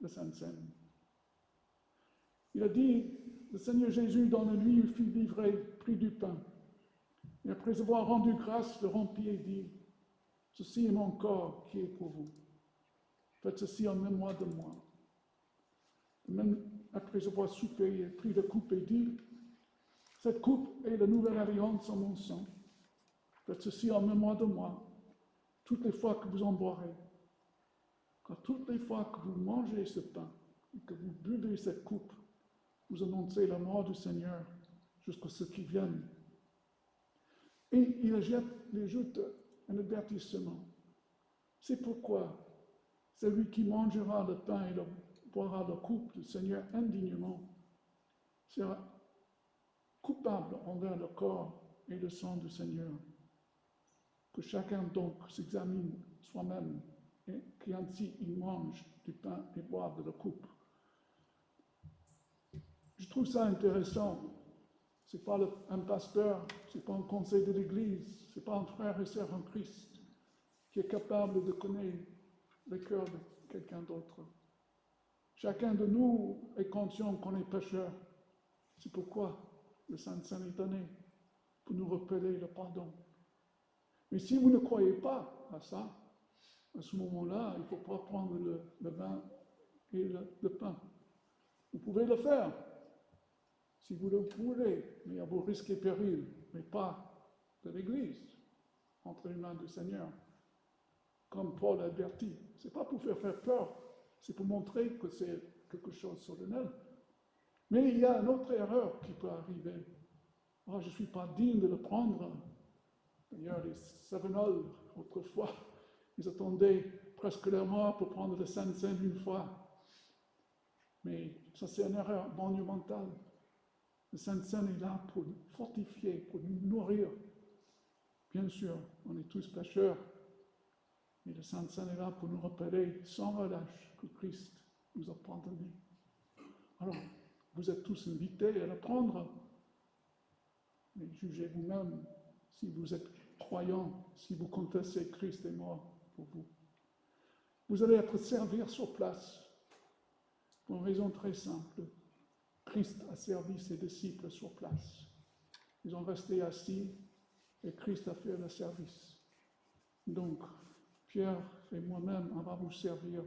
la Sainte Seine. Il a dit, le Seigneur Jésus, dans la nuit, fut livré, prit du pain. Et après avoir rendu grâce, le rompit et dit, ceci est mon corps qui est pour vous. Faites ceci en mémoire de moi. Même après avoir soupé, il prit la coupe et dit, cette coupe est la nouvelle alliance en mon sang. Faites ceci en mémoire de moi, toutes les fois que vous en boirez. Car toutes les fois que vous mangez ce pain et que vous buvez cette coupe, vous annoncez la mort du Seigneur jusqu'à ce qu'il vienne. Et il ajoute un avertissement. C'est pourquoi celui qui mangera le pain et boira la coupe du Seigneur indignement sera coupable envers le corps et le sang du Seigneur. Que chacun donc s'examine soi-même et qu'ainsi il mange du pain et boive de la coupe. Je trouve ça intéressant. Ce n'est pas un pasteur, ce n'est pas un conseil de l'Église, ce n'est pas un frère et sœur en Christ qui est capable de connaître le cœur de quelqu'un d'autre. Chacun de nous est conscient qu'on est pécheur. C'est pourquoi le Saint-Seine est donné, pour nous rappeler le pardon. Mais si vous ne croyez pas à ça, à ce moment-là, il ne faut pas prendre le vin et le pain. Vous pouvez le faire, si vous le voulez, mais à vos risques et périls, mais pas de l'Église, entre les mains du Seigneur. Comme Paul a averti, ce n'est pas pour faire peur, c'est pour montrer que c'est quelque chose de solennel. Mais il y a une autre erreur qui peut arriver. Oh, je ne suis pas digne de le prendre. D'ailleurs, les Savenols, autrefois, ils attendaient presque leur mort pour prendre le Sainte-Seine une fois. Mais ça, c'est une erreur monumentale. Le Sainte-Seine est là pour nous fortifier, pour nous nourrir. Bien sûr, on est tous pécheurs, mais le Sainte-Seine est là pour nous rappeler sans relâche que Christ nous a pardonné. Alors, vous êtes tous invités à le prendre, mais jugez vous-même si vous êtes croyant, si vous confessez Christ est mort pour vous. Vous allez être servis sur place pour une raison très simple. Christ a servi ses disciples sur place. Ils ont resté assis et Christ a fait le service. Donc, Pierre et moi-même, on va vous servir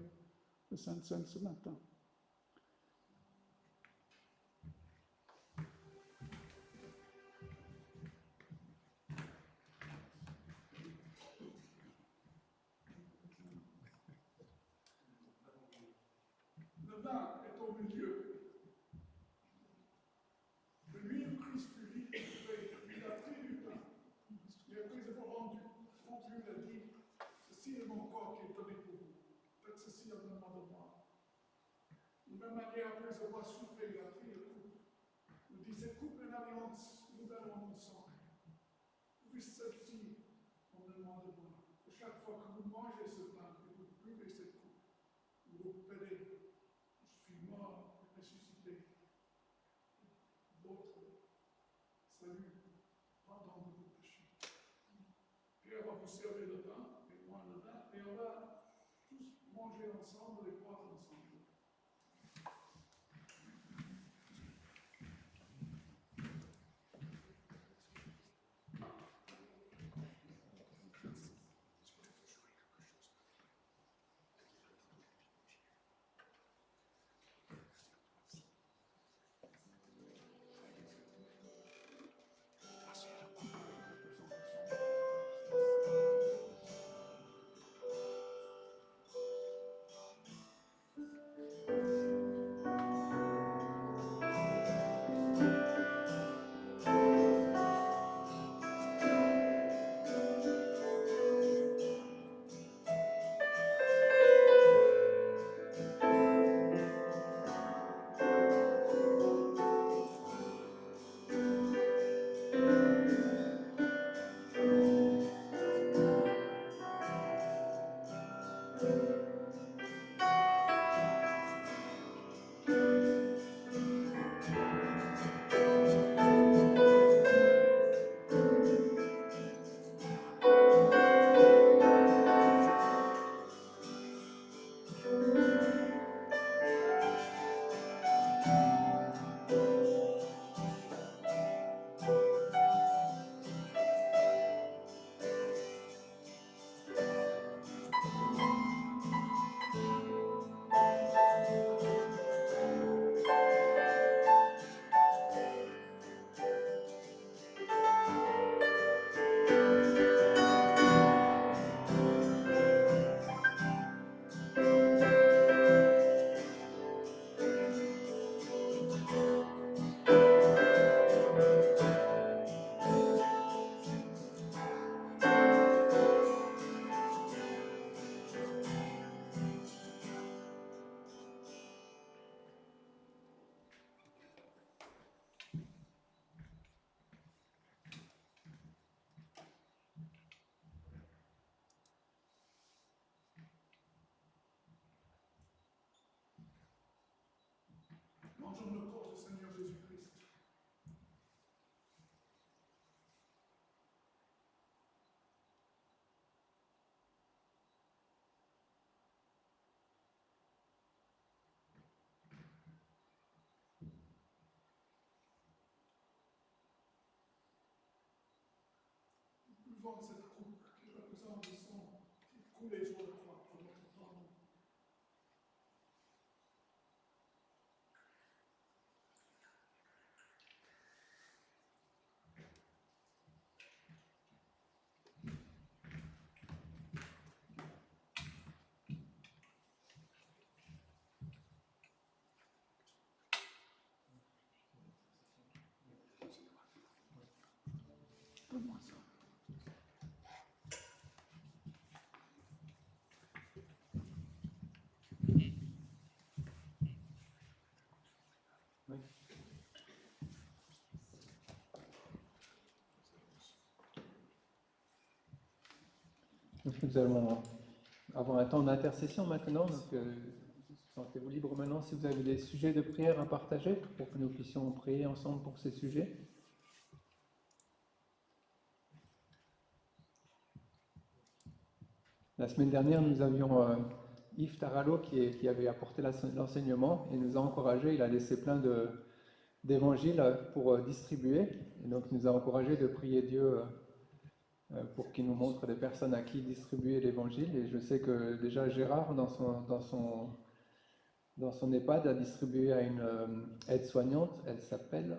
le Sainte-Seine ce matin. Le vin est au milieu. Le nuit où Christ fut livré, il a pris du pain. Et après avoir rompu, il a dit, ceci est mon corps qui est donné pour vous. Faites ceci en mémoire de moi. De même manière, après avoir soupé, il a pris la coupe. Il dit, cette coupe est une alliance nouvelle en mon sang. Vous faites celle-ci en mémoire de moi. Et chaque fois que vous mangez ce pain, que vous buvez cette coupe, vous vous rappelez, je suis mort et ressuscité. Votre salut, pardon de vos péchés. Pierre va vous servir le pain et moi le vin, et on va tous manger ensemble et boire ensemble. mangeons le corps du Seigneur Jésus-Christ. Nous buvons cette coupe qui représente le sang qui coulait sur la croix pour notre pardon. Donne-moi ça. Oui. Donc nous allons avoir un temps d'intercession maintenant. Donc, sentez-vous libre maintenant si vous avez des sujets de prière à partager pour que nous puissions prier ensemble pour ces sujets. La semaine dernière, nous avions Yves Taralo qui avait apporté l'enseignement et nous a encouragés. Il a laissé plein d'évangiles pour distribuer. Et donc, il nous a encouragés de prier Dieu pour qu'il nous montre des personnes à qui distribuer l'évangile. Et je sais que déjà Gérard, dans son EHPAD, a distribué à une aide-soignante. Elle s'appelle...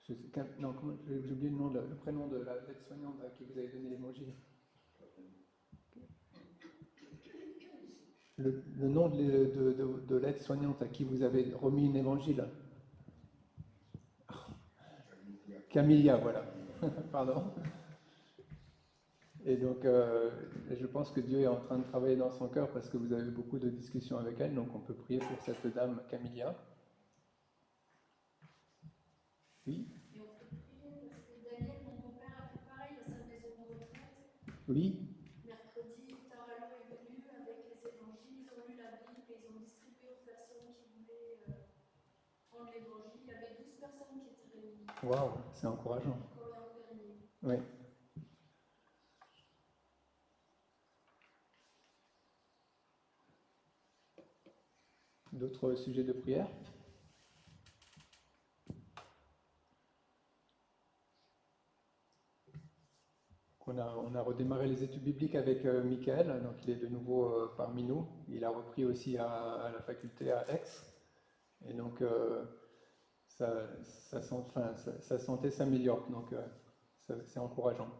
j'ai oublié le prénom de l'aide-soignante à qui vous avez donné l'évangile. Le nom de l'aide-soignante à qui vous avez remis un évangile. Camilla, voilà. Pardon. Et donc, je pense que Dieu est en train de travailler dans son cœur parce que vous avez beaucoup de discussions avec elle, donc on peut prier pour cette dame Camilla. Oui. Et on peut prier parce que Daniel, mon beau-père, a fait pareil à sa maison de retraite. Oui. Mercredi, Taralo est venu avec les évangiles, ils ont lu la Bible et ils ont distribué aux personnes qui voulaient prendre l'évangile. Il y avait 12 personnes qui étaient réunies. Waouh, c'est encourageant. Comme l'an dernier. Oui. D'autres sujets de prière? On a redémarré les études bibliques avec Michael, donc il est de nouveau parmi nous. Il a repris aussi à la faculté à Aix. Et donc sa santé s'améliore, donc c'est encourageant.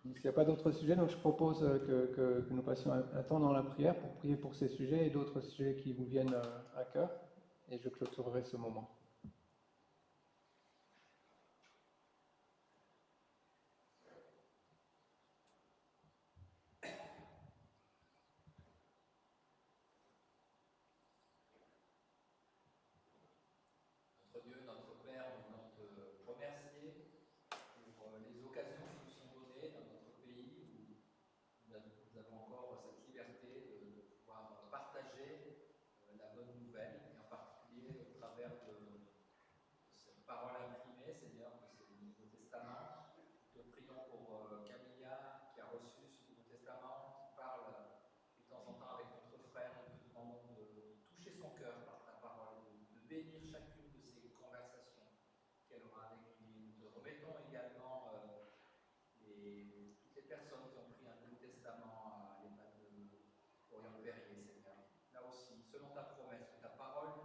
S'il n'y a pas d'autres sujets, donc je propose que nous passions un temps dans la prière pour prier pour ces sujets et d'autres sujets qui vous viennent à cœur. Et je clôturerai ce moment. Notre Dieu, notre Père, nous voulons te remercier pour les occasions qui nous sont données dans notre pays où nous avons encore cette liberté de pouvoir partager la bonne nouvelle, et en particulier au travers de cette parole imprimée, Seigneur, que c'est le Nouveau Testament. Nous te prions pour Camilla qui a reçu ce Nouveau Testament, qui parle de temps en temps avec notre frère. Nous te demandons de toucher son cœur par ta parole, de bénir chacune de ces conversations qu'elle aura avec lui. Nous te remettons également toutes les personnes qui ont pris un Nouveau Testament à l'EHPAD de Florian-Perrier, Seigneur. Là aussi, selon ta promesse, que ta parole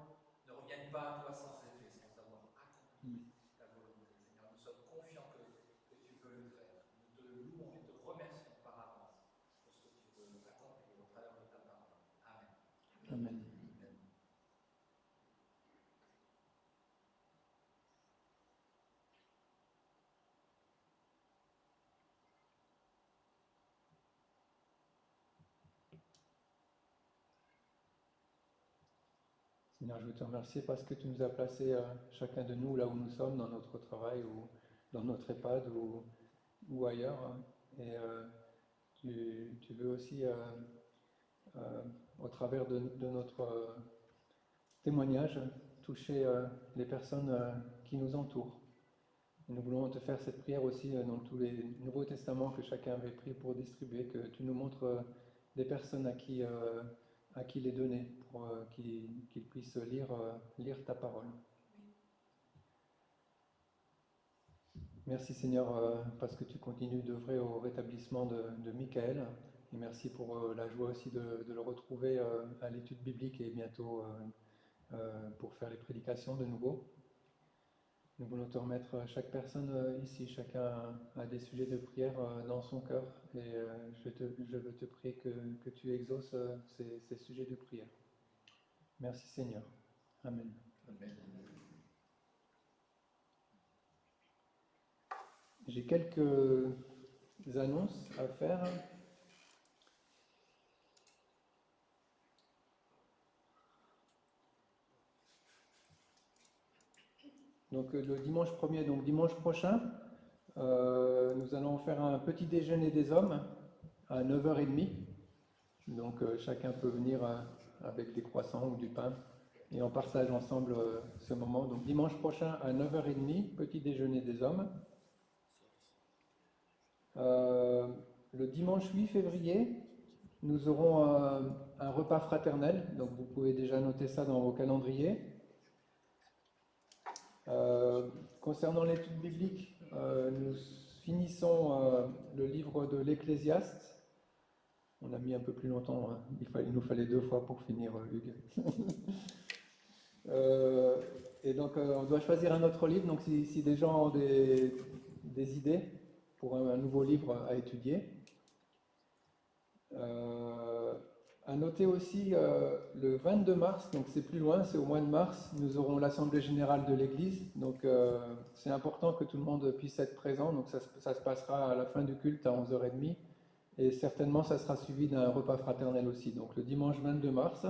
ne revienne pas à toi sans effet, sans avoir accompli ta volonté. Seigneur, nous sommes confiants que tu veux le faire. Nous te louons et te remercions par avance pour ce que tu veux accomplir au travers de ta parole. Amen. Amen. Seigneur, je veux te remercier parce que tu nous as placés, chacun de nous, là où nous sommes, dans notre travail ou dans notre EHPAD ou ailleurs. Et tu veux aussi, au travers de notre témoignage, toucher les personnes qui nous entourent. Et nous voulons te faire cette prière aussi dans tous les Nouveaux Testaments que chacun avait pris pour distribuer, que tu nous montres des personnes à qui les donner, pour qu'ils puissent lire ta parole. Merci Seigneur parce que tu continues d'œuvrer au rétablissement de Michael. Et merci pour la joie aussi de le retrouver à l'étude biblique et bientôt pour faire les prédications de nouveau. Nous voulons te remettre chaque personne ici, chacun a des sujets de prière dans son cœur et je veux te prier que tu exauces ces sujets de prière. Merci Seigneur. Amen. Amen. J'ai quelques annonces à faire. Donc le dimanche 1er, donc dimanche prochain, nous allons faire un petit déjeuner des hommes à 9h30. Donc chacun peut venir avec des croissants ou du pain et on partage ensemble ce moment. Donc dimanche prochain à 9h30, petit déjeuner des hommes. Le dimanche 8 février, nous aurons un repas fraternel. Donc vous pouvez déjà noter ça dans vos calendriers. Concernant l'étude biblique, nous finissons le livre de l'Ecclésiaste. On a mis un peu plus longtemps, hein. Il nous fallait 2 fois pour finir, Hugues. Et donc on doit choisir un autre livre, donc si des gens ont des idées pour un nouveau livre à étudier. À noter aussi le 22 mars, donc c'est plus loin, c'est au mois de mars, nous aurons l'Assemblée Générale de l'Église, donc c'est important que tout le monde puisse être présent, donc ça se passera à la fin du culte à 11h30, et certainement ça sera suivi d'un repas fraternel aussi, donc le dimanche 22 mars.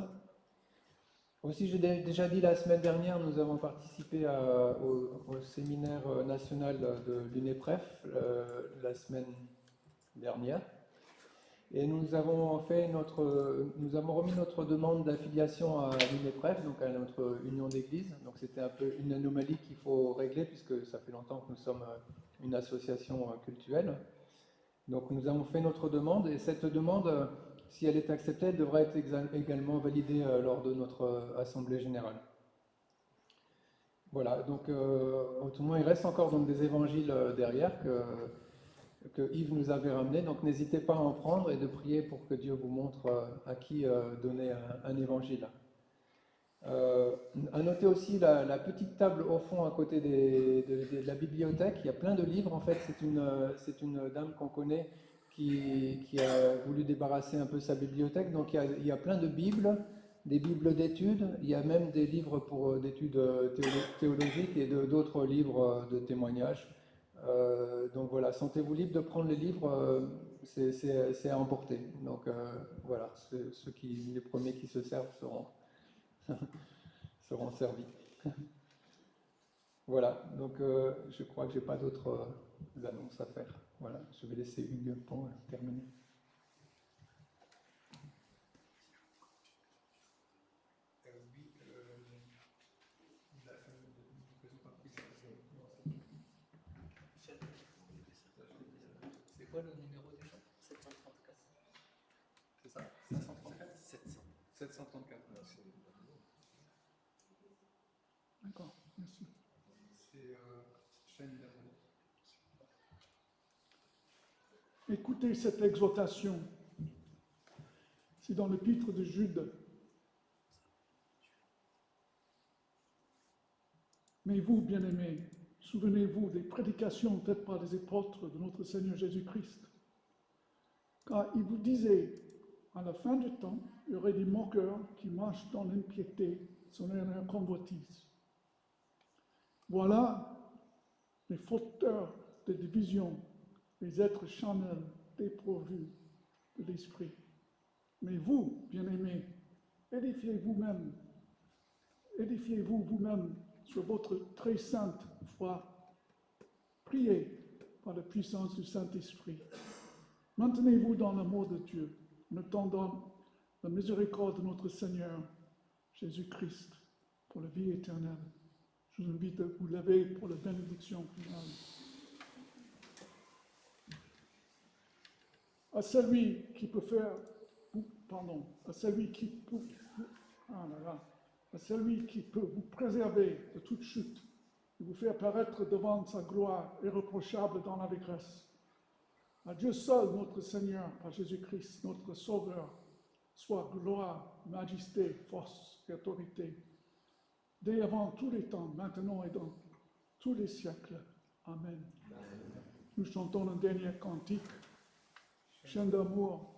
Aussi, j'ai déjà dit la semaine dernière, nous avons participé au séminaire national de l'UNEPREF la semaine dernière. Et nous avons remis notre demande d'affiliation à l'UNEPREF, donc à notre union d'église. Donc c'était un peu une anomalie qu'il faut régler puisque ça fait longtemps que nous sommes une association cultuelle. Donc nous avons fait notre demande et cette demande, si elle est acceptée, elle devra être également validée lors de notre assemblée générale. Voilà, donc autrement il reste encore donc, des évangiles derrière que Yves nous avait ramené, donc n'hésitez pas à en prendre et de prier pour que Dieu vous montre à qui donner un évangile. À noter aussi la petite table au fond à côté de la bibliothèque, il y a plein de livres, en fait c'est une dame qu'on connaît qui a voulu débarrasser un peu sa bibliothèque, donc il y a plein de bibles, des bibles d'études, il y a même des livres d'études théologiques et d'autres livres de témoignages. Donc voilà, sentez-vous libre de prendre les livres, c'est à emporter. Donc voilà, les premiers qui se servent seront servis. Voilà, donc je crois que je n'ai pas d'autres annonces à faire. Voilà, je vais laisser Hugues pour terminer. C'est quoi le numéro déjà ? 734. C'est ça ? 534 ? 734. D'accord, merci. C'est chaîne d'abonnés. Écoutez cette exhortation. C'est dans l'épître de Jude. Mais vous, bien-aimés, souvenez-vous des prédications faites par les apôtres de notre Seigneur Jésus-Christ. Car il vous disait, à la fin du temps, il y aurait des moqueurs qui marchent dans l'impiété, selon leur convoitise. Voilà les fauteurs de division, les êtres charnels dépourvus de l'esprit. Mais vous, bien-aimés, édifiez-vous vous-même sur votre très sainte foi. Priez par la puissance du Saint-Esprit. Maintenez-vous dans l'amour de Dieu, en attendant la miséricorde de notre Seigneur Jésus-Christ pour la vie éternelle. Je vous invite à vous lever pour la bénédiction finale. À celui qui peut faire, à celui qui peut, à celui qui peut vous préserver de toute chute et vous faire paraître devant sa gloire irréprochable dans l'allégresse. À Dieu seul, notre Seigneur, par Jésus-Christ, notre Sauveur, soit gloire, majesté, force et autorité, dès avant tous les temps, maintenant et dans tous les siècles. Amen. Nous chantons un dernier cantique, chant d'amour.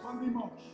Bon dimanche.